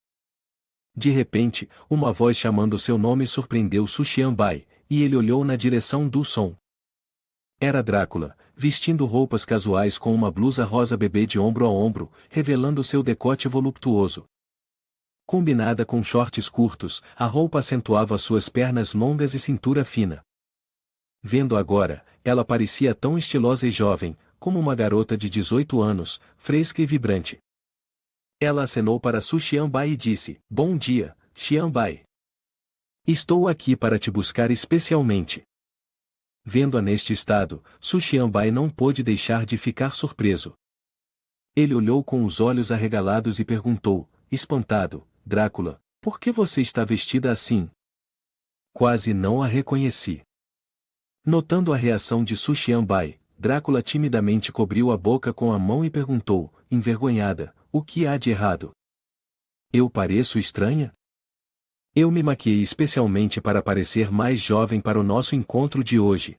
De repente, uma voz chamando seu nome surpreendeu Su Xianbai, e ele olhou na direção do som. Era Drácula, vestindo roupas casuais com uma blusa rosa bebê de ombro a ombro, revelando seu decote voluptuoso. Combinada com shorts curtos, a roupa acentuava suas pernas longas e cintura fina. Vendo agora, ela parecia tão estilosa e jovem, como uma garota de 18 anos, fresca e vibrante. Ela acenou para Su Xianbai e disse: bom dia, Xianbai. Estou aqui para te buscar especialmente. Vendo-a neste estado, Su Xianbai não pôde deixar de ficar surpreso. Ele olhou com os olhos arregalados e perguntou, espantado: Drácula, por que você está vestida assim? Quase não a reconheci. Notando a reação de Su Xianbai, Drácula timidamente cobriu a boca com a mão e perguntou, envergonhada: o que há de errado? Eu pareço estranha? Eu me maquiei especialmente para parecer mais jovem para o nosso encontro de hoje.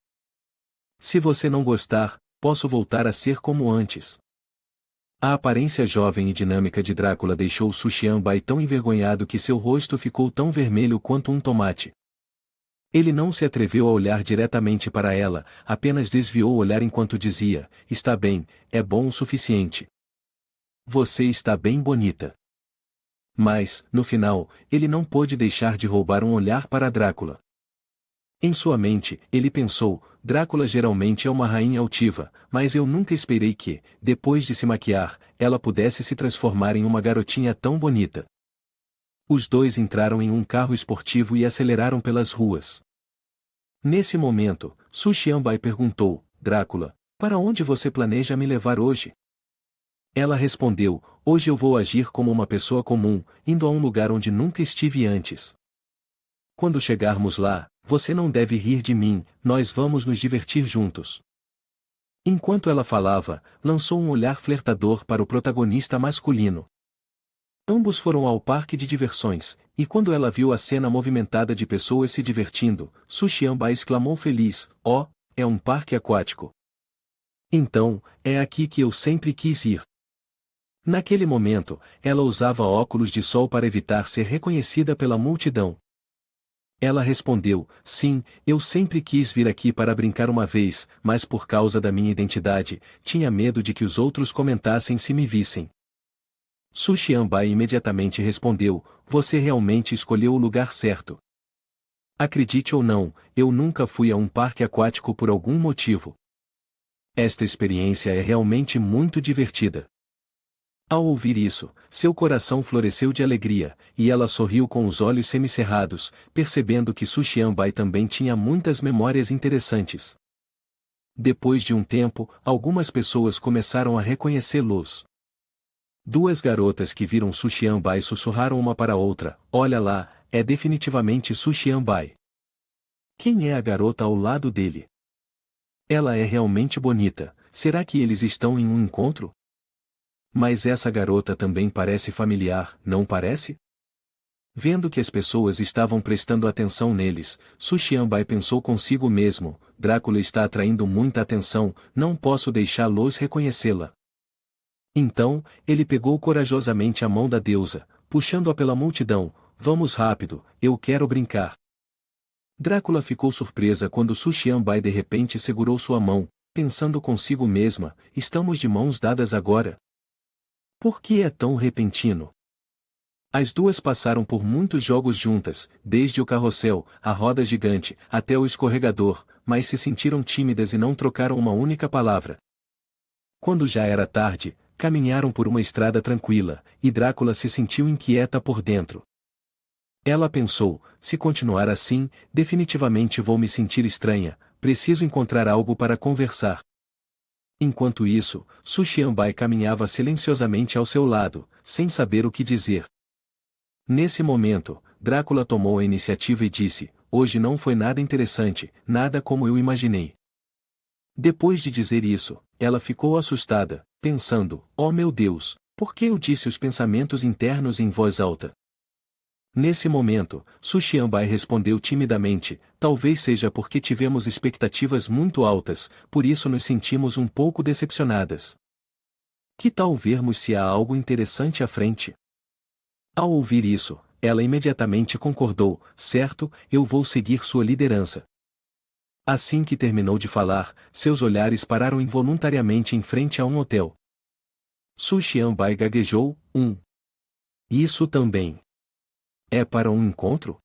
Se você não gostar, posso voltar a ser como antes. A aparência jovem e dinâmica de Drácula deixou Su Xianbai tão envergonhado que seu rosto ficou tão vermelho quanto um tomate. Ele não se atreveu a olhar diretamente para ela, apenas desviou o olhar enquanto dizia: "Está bem, é bom o suficiente. Você está bem bonita." Mas, no final, ele não pôde deixar de roubar um olhar para Drácula. Em sua mente, ele pensou: Drácula geralmente é uma rainha altiva, mas eu nunca esperei que, depois de se maquiar, ela pudesse se transformar em uma garotinha tão bonita. Os dois entraram em um carro esportivo e aceleraram pelas ruas. Nesse momento, Su Xianbai perguntou: Drácula, para onde você planeja me levar hoje? Ela respondeu: hoje eu vou agir como uma pessoa comum, indo a um lugar onde nunca estive antes. Quando chegarmos lá, você não deve rir de mim, nós vamos nos divertir juntos. Enquanto ela falava, lançou um olhar flertador para o protagonista masculino. Ambos foram ao parque de diversões, e quando ela viu a cena movimentada de pessoas se divertindo, Su Xianbai exclamou feliz: "Oh, é um parque aquático. Então, é aqui que eu sempre quis ir." Naquele momento, ela usava óculos de sol para evitar ser reconhecida pela multidão. Ela respondeu: sim, eu sempre quis vir aqui para brincar uma vez, mas por causa da minha identidade, tinha medo de que os outros comentassem se me vissem. Su Xianbai imediatamente respondeu: você realmente escolheu o lugar certo. Acredite ou não, eu nunca fui a um parque aquático por algum motivo. Esta experiência é realmente muito divertida. Ao ouvir isso, seu coração floresceu de alegria, e ela sorriu com os olhos semicerrados, percebendo que Su Xianbai também tinha muitas memórias interessantes. Depois de um tempo, algumas pessoas começaram a reconhecê-los. Duas garotas que viram Su Xianbai sussurraram uma para a outra: olha lá, é definitivamente Su Xianbai. Quem é a garota ao lado dele? Ela é realmente bonita, será que eles estão em um encontro? Mas essa garota também parece familiar, não parece? Vendo que as pessoas estavam prestando atenção neles, Su Xianbai pensou consigo mesmo: Drácula está atraindo muita atenção, não posso deixá-los reconhecê-la. Então, ele pegou corajosamente a mão da deusa, puxando-a pela multidão: vamos rápido, eu quero brincar. Drácula ficou surpresa quando Su Xianbai de repente segurou sua mão, pensando consigo mesma: estamos de mãos dadas agora? Por que é tão repentino? As duas passaram por muitos jogos juntas, desde o carrossel, a roda gigante, até o escorregador, mas se sentiram tímidas e não trocaram uma única palavra. Quando já era tarde, caminharam por uma estrada tranquila, e Drácula se sentiu inquieta por dentro. Ela pensou: se continuar assim, definitivamente vou me sentir estranha, preciso encontrar algo para conversar. Enquanto isso, Su Xianbai caminhava silenciosamente ao seu lado, sem saber o que dizer. Nesse momento, Drácula tomou a iniciativa e disse: hoje não foi nada interessante, nada como eu imaginei. Depois de dizer isso, ela ficou assustada, pensando: oh meu Deus, por que eu disse os pensamentos internos em voz alta? Nesse momento, Su Xianbai respondeu timidamente: talvez seja porque tivemos expectativas muito altas, por isso nos sentimos um pouco decepcionadas. Que tal vermos se há algo interessante à frente? Ao ouvir isso, ela imediatamente concordou: certo, eu vou seguir sua liderança. Assim que terminou de falar, seus olhares pararam involuntariamente em frente a um hotel. Su Xianbai gaguejou: Isso também. É para um encontro?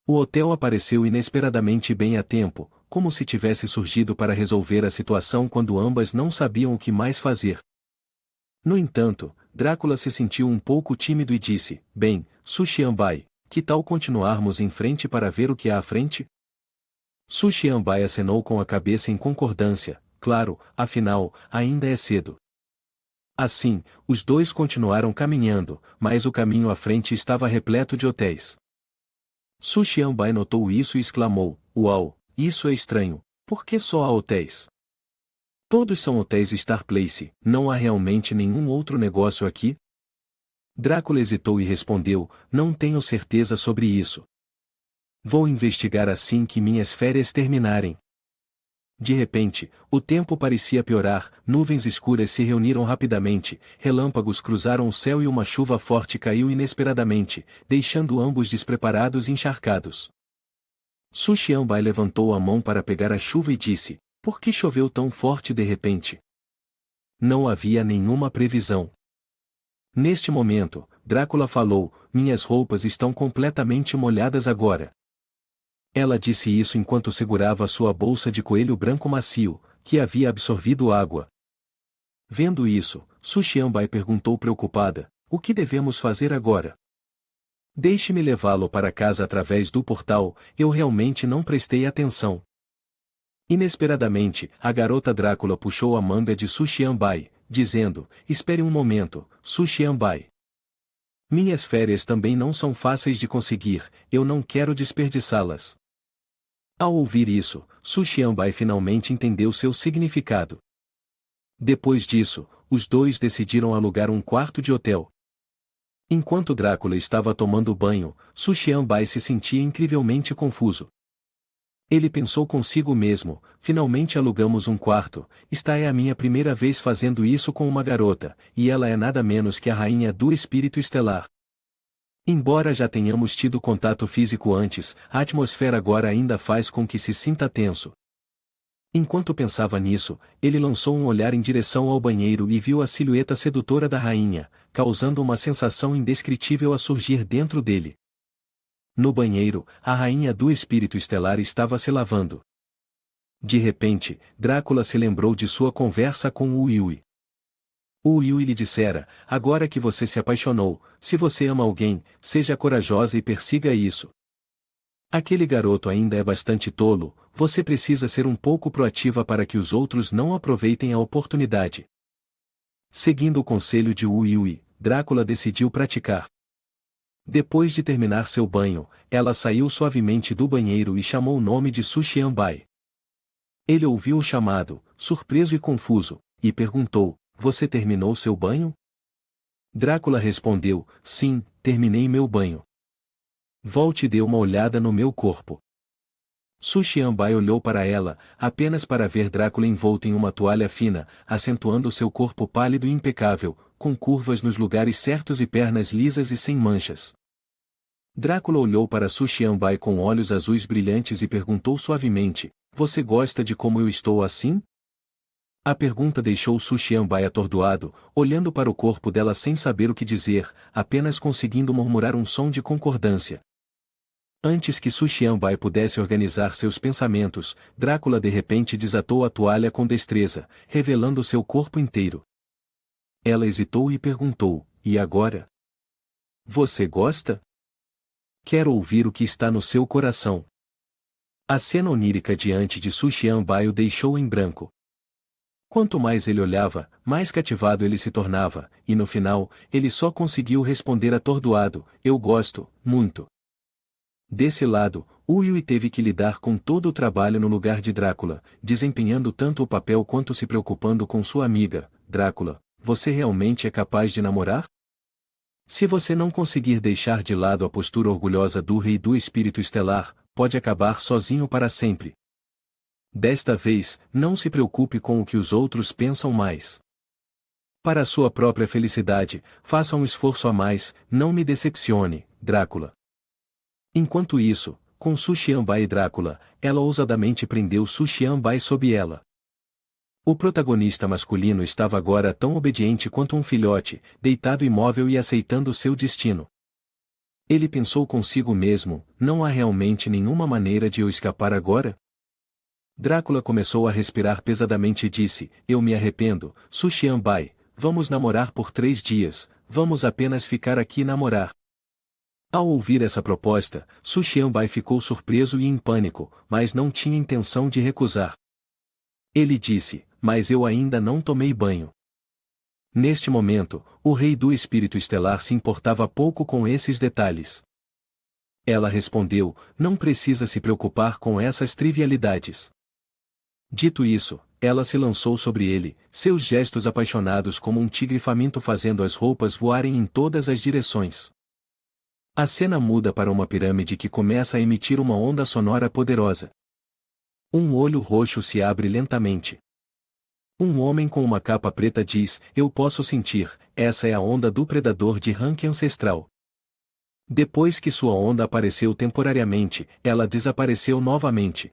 O hotel apareceu inesperadamente bem a tempo, como se tivesse surgido para resolver a situação quando ambas não sabiam o que mais fazer. No entanto, Drácula se sentiu um pouco tímido e disse: bem, Su Xianbai, que tal continuarmos em frente para ver o que há à frente? Su Xianbai acenou com a cabeça em concordância: claro, afinal, ainda é cedo. Assim, os dois continuaram caminhando, mas o caminho à frente estava repleto de hotéis. Su Xianbai notou isso e exclamou: uau, isso é estranho, por que só há hotéis? Todos são hotéis Star Place, não há realmente nenhum outro negócio aqui? Drácula hesitou e respondeu: não tenho certeza sobre isso. Vou investigar assim que minhas férias terminarem. De repente, o tempo parecia piorar, nuvens escuras se reuniram rapidamente, relâmpagos cruzaram o céu e uma chuva forte caiu inesperadamente, deixando ambos despreparados e encharcados. Su Xianbai levantou a mão para pegar a chuva e disse: por que choveu tão forte de repente? Não havia nenhuma previsão. Neste momento, Drácula falou: minhas roupas estão completamente molhadas agora. Ela disse isso enquanto segurava sua bolsa de coelho branco macio, que havia absorvido água. Vendo isso, Su Xianbai perguntou preocupada: o que devemos fazer agora? Deixe-me levá-lo para casa através do portal, eu realmente não prestei atenção. Inesperadamente, a garota Drácula puxou a manga de Su Xianbai, dizendo: espere um momento, Su Xianbai. Minhas férias também não são fáceis de conseguir, eu não quero desperdiçá-las. Ao ouvir isso, Su Xianbai finalmente entendeu seu significado. Depois disso, os dois decidiram alugar um quarto de hotel. Enquanto Drácula estava tomando banho, Su Xianbai se sentia incrivelmente confuso. Ele pensou consigo mesmo: finalmente alugamos um quarto, esta é a minha primeira vez fazendo isso com uma garota, e ela é nada menos que a rainha do espírito estelar. Embora já tenhamos tido contato físico antes, a atmosfera agora ainda faz com que se sinta tenso. Enquanto pensava nisso, ele lançou um olhar em direção ao banheiro e viu a silhueta sedutora da rainha, causando uma sensação indescritível a surgir dentro dele. No banheiro, a rainha do espírito estelar estava se lavando. De repente, Drácula se lembrou de sua conversa com Wu Yui. Wu Yui lhe dissera: agora que você se apaixonou, se você ama alguém, seja corajosa e persiga isso. Aquele garoto ainda é bastante tolo, você precisa ser um pouco proativa para que os outros não aproveitem a oportunidade. Seguindo o conselho de Wu Yui, Drácula decidiu praticar. Depois de terminar seu banho, ela saiu suavemente do banheiro e chamou o nome de Su Xianbai. Ele ouviu o chamado, surpreso e confuso, e perguntou: você terminou seu banho? Drácula respondeu: sim, terminei meu banho. Volte e dê uma olhada no meu corpo. Su Xianbai olhou para ela, apenas para ver Drácula envolto em uma toalha fina, acentuando seu corpo pálido e impecável, com curvas nos lugares certos e pernas lisas e sem manchas. Drácula olhou para Su Xianbai com olhos azuis brilhantes e perguntou suavemente: você gosta de como eu estou assim? A pergunta deixou Su Xianbai atordoado, olhando para o corpo dela sem saber o que dizer, apenas conseguindo murmurar um som de concordância. Antes que Su Xianbai pudesse organizar seus pensamentos, Drácula de repente desatou a toalha com destreza, revelando seu corpo inteiro. Ela hesitou e perguntou: e agora? Você gosta? Quero ouvir o que está no seu coração. A cena onírica diante de Su Xianbai o deixou em branco. Quanto mais ele olhava, mais cativado ele se tornava, e no final, ele só conseguiu responder atordoado: eu gosto, muito. Desse lado, Wu Yui teve que lidar com todo o trabalho no lugar de Drácula, desempenhando tanto o papel quanto se preocupando com sua amiga: Drácula, você realmente é capaz de namorar? Se você não conseguir deixar de lado a postura orgulhosa do rei do espírito estelar, pode acabar sozinho para sempre. Desta vez, não se preocupe com o que os outros pensam mais. Para sua própria felicidade, faça um esforço a mais, não me decepcione, Drácula. Enquanto isso, com Su Xianbai e Drácula, ela ousadamente prendeu Su Xianbai sob ela. O protagonista masculino estava agora tão obediente quanto um filhote, deitado imóvel e aceitando seu destino. Ele pensou consigo mesmo: não há realmente nenhuma maneira de eu escapar agora? Drácula começou a respirar pesadamente e disse: eu me arrependo, Su Xianbai, vamos namorar por 3 dias, vamos apenas ficar aqui e namorar. Ao ouvir essa proposta, Su Xianbai ficou surpreso e em pânico, mas não tinha intenção de recusar. Ele disse: mas eu ainda não tomei banho. Neste momento, o rei do espírito estelar se importava pouco com esses detalhes. Ela respondeu: não precisa se preocupar com essas trivialidades. Dito isso, ela se lançou sobre ele, seus gestos apaixonados como um tigre faminto fazendo as roupas voarem em todas as direções. A cena muda para uma pirâmide que começa a emitir uma onda sonora poderosa. Um olho roxo se abre lentamente. Um homem com uma capa preta diz: eu posso sentir, essa é a onda do predador de rank ancestral. Depois que sua onda apareceu temporariamente, ela desapareceu novamente.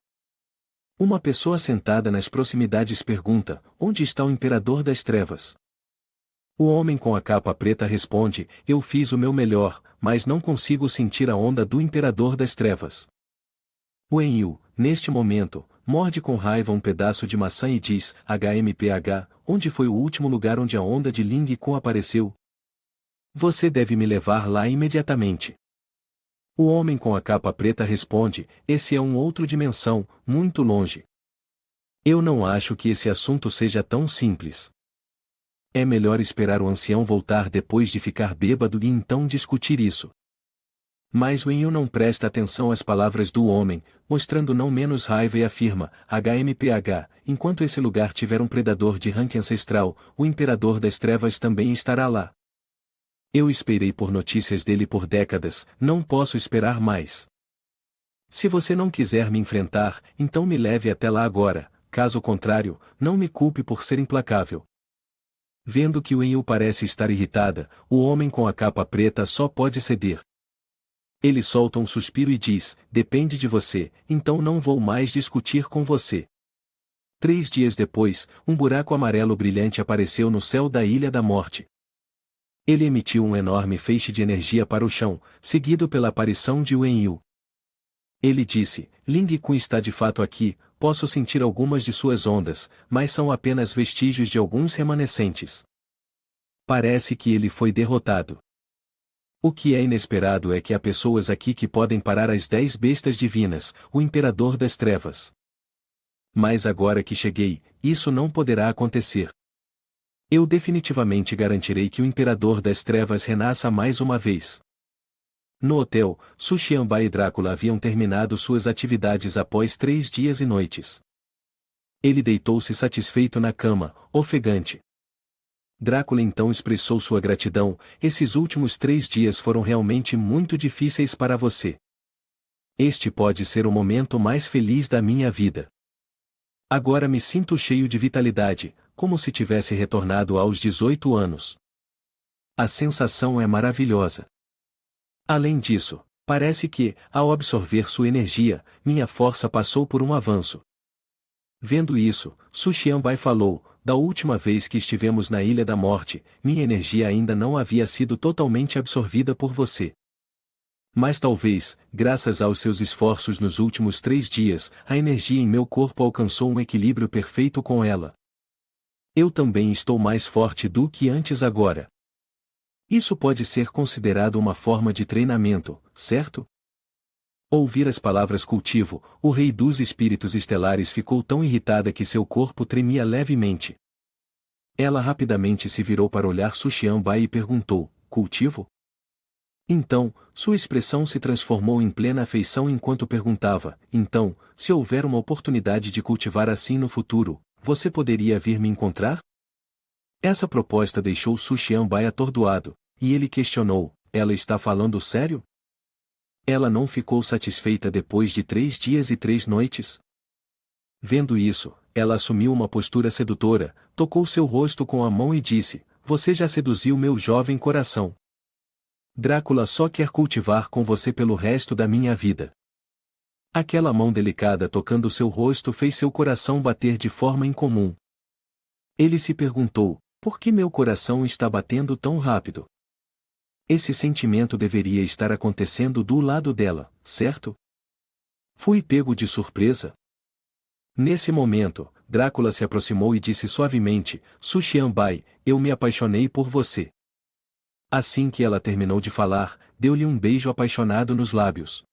Uma pessoa sentada nas proximidades pergunta: onde está o Imperador das Trevas? O homem com a capa preta responde: eu fiz o meu melhor, mas não consigo sentir a onda do Imperador das Trevas. Wenyu, neste momento, morde com raiva um pedaço de maçã e diz: HMPH, onde foi o último lugar onde a onda de Ling Kun apareceu? Você deve me levar lá imediatamente. O homem com a capa preta responde: esse é um outro dimensão, muito longe. Eu não acho que esse assunto seja tão simples. É melhor esperar o ancião voltar depois de ficar bêbado e então discutir isso. Mas Wenyu não presta atenção às palavras do homem, mostrando não menos raiva e afirma: HMPH, enquanto esse lugar tiver um predador de rank ancestral, o Imperador das Trevas também estará lá. Eu esperei por notícias dele por décadas, não posso esperar mais. Se você não quiser me enfrentar, então me leve até lá agora, caso contrário, não me culpe por ser implacável. Vendo que Wenyu parece estar irritada, o homem com a capa preta só pode ceder. Ele solta um suspiro e diz: depende de você, então não vou mais discutir com você. 3 dias depois, um buraco amarelo brilhante apareceu no céu da Ilha da Morte. Ele emitiu um enorme feixe de energia para o chão, seguido pela aparição de Wenyu. Ele disse: Ling Kun está de fato aqui, posso sentir algumas de suas ondas, mas são apenas vestígios de alguns remanescentes. Parece que ele foi derrotado. O que é inesperado é que há pessoas aqui que podem parar as 10 bestas divinas, o Imperador das Trevas. Mas agora que cheguei, isso não poderá acontecer. Eu definitivamente garantirei que o Imperador das Trevas renasça mais uma vez. No hotel, Su Xianbai e Drácula haviam terminado suas atividades após 3 dias e noites. Ele deitou-se satisfeito na cama, ofegante. Drácula então expressou sua gratidão: esses últimos 3 dias foram realmente muito difíceis para você. Este pode ser o momento mais feliz da minha vida. Agora me sinto cheio de vitalidade, como se tivesse retornado aos 18 anos. A sensação é maravilhosa. Além disso, parece que, ao absorver sua energia, minha força passou por um avanço. Vendo isso, Su Xianbai falou: da última vez que estivemos na Ilha da Morte, minha energia ainda não havia sido totalmente absorvida por você. Mas talvez, graças aos seus esforços nos últimos 3 dias, a energia em meu corpo alcançou um equilíbrio perfeito com ela. Eu também estou mais forte do que antes agora. Isso pode ser considerado uma forma de treinamento, certo? Ouvir as palavras cultivo, o rei dos espíritos estelares ficou tão irritada que seu corpo tremia levemente. Ela rapidamente se virou para olhar Su Xianbai e perguntou: cultivo? Então, sua expressão se transformou em plena afeição enquanto perguntava: então, se houver uma oportunidade de cultivar assim no futuro, você poderia vir me encontrar? Essa proposta deixou Su Xianbai atordoado, e ele questionou: ela está falando sério? Ela não ficou satisfeita depois de 3 dias e 3 noites? Vendo isso, ela assumiu uma postura sedutora, tocou seu rosto com a mão e disse: você já seduziu meu jovem coração. Drácula só quer cultivar com você pelo resto da minha vida. Aquela mão delicada tocando seu rosto fez seu coração bater de forma incomum. Ele se perguntou: por que meu coração está batendo tão rápido? Esse sentimento deveria estar acontecendo do lado dela, certo? Fui pego de surpresa. Nesse momento, Drácula se aproximou e disse suavemente: Su Xianbai, eu me apaixonei por você. Assim que ela terminou de falar, deu-lhe um beijo apaixonado nos lábios.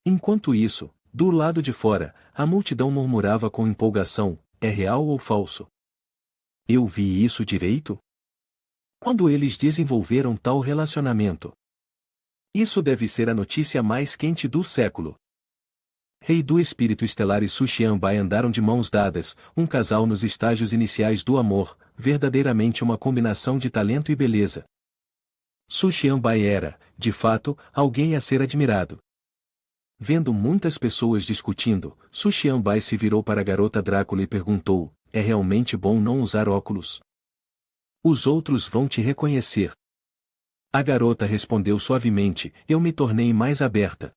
Enquanto isso, do lado de fora, a multidão murmurava com empolgação: é real ou falso? Eu vi isso direito? Quando eles desenvolveram tal relacionamento? Isso deve ser a notícia mais quente do século. Rei do Espírito Estelar e Su Xianbai andaram de mãos dadas, um casal nos estágios iniciais do amor, verdadeiramente uma combinação de talento e beleza. Su Xianbai era, de fato, alguém a ser admirado. Vendo muitas pessoas discutindo, Su Xianbai se virou para a garota Drácula e perguntou: é realmente bom não usar óculos? Os outros vão te reconhecer. A garota respondeu suavemente: eu me tornei mais aberta.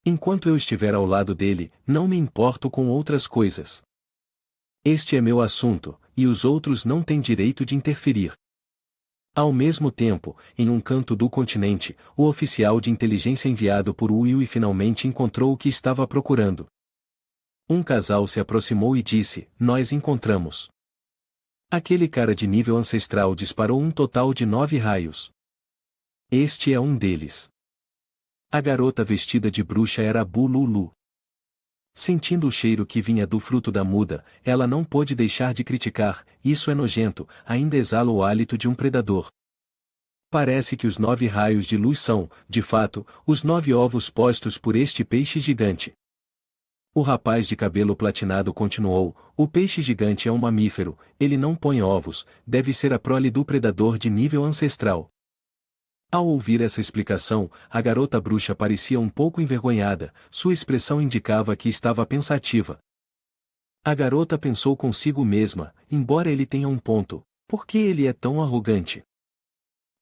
Enquanto eu estiver ao lado dele, não me importo com outras coisas. Este é meu assunto, e os outros não têm direito de interferir. Ao mesmo tempo, em um canto do continente, o oficial de inteligência enviado por Wu Yui finalmente encontrou o que estava procurando. Um casal se aproximou e disse: nós encontramos. Aquele cara de nível ancestral disparou um total de 9 raios. Este é um deles. A garota vestida de bruxa era Bululu. Sentindo o cheiro que vinha do fruto da muda, ela não pôde deixar de criticar: isso é nojento, ainda exala o hálito de um predador. Parece que os 9 raios de luz são, de fato, os 9 ovos postos por este peixe gigante. O rapaz de cabelo platinado continuou: o peixe gigante é um mamífero, ele não põe ovos, deve ser a prole do predador de nível ancestral. Ao ouvir essa explicação, a garota bruxa parecia um pouco envergonhada, sua expressão indicava que estava pensativa. A garota pensou consigo mesma: embora ele tenha um ponto, por que ele é tão arrogante?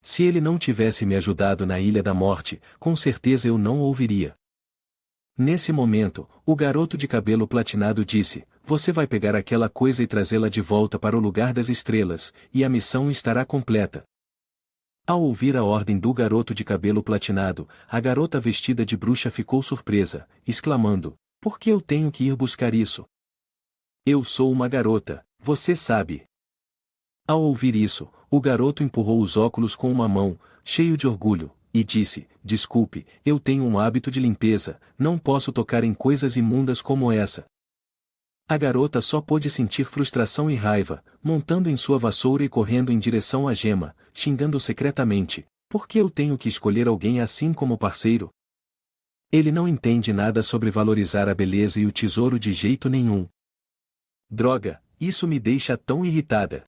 Se ele não tivesse me ajudado na Ilha da Morte, com certeza eu não o ouviria. Nesse momento, o garoto de cabelo platinado disse: você vai pegar aquela coisa e trazê-la de volta para o lugar das estrelas, e a missão estará completa. Ao ouvir a ordem do garoto de cabelo platinado, a garota vestida de bruxa ficou surpresa, exclamando: por que eu tenho que ir buscar isso? Eu sou uma garota, você sabe. Ao ouvir isso, o garoto empurrou os óculos com uma mão, cheio de orgulho, e disse: desculpe, eu tenho um hábito de limpeza, não posso tocar em coisas imundas como essa. A garota só pôde sentir frustração e raiva, montando em sua vassoura e correndo em direção à gema, xingando secretamente: por que eu tenho que escolher alguém assim como parceiro? Ele não entende nada sobre valorizar a beleza e o tesouro de jeito nenhum. Droga, isso me deixa tão irritada.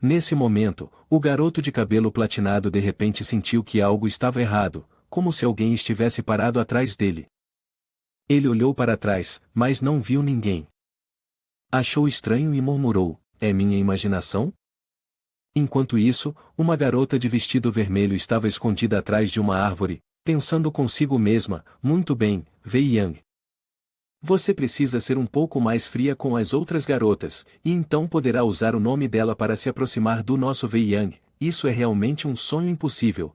Nesse momento, o garoto de cabelo platinado de repente sentiu que algo estava errado, como se alguém estivesse parado atrás dele. Ele olhou para trás, mas não viu ninguém. Achou estranho e murmurou: é minha imaginação? Enquanto isso, uma garota de vestido vermelho estava escondida atrás de uma árvore, pensando consigo mesma: muito bem, Wei Yang. Você precisa ser um pouco mais fria com as outras garotas, e então poderá usar o nome dela para se aproximar do nosso Wei Yang. Isso é realmente um sonho impossível.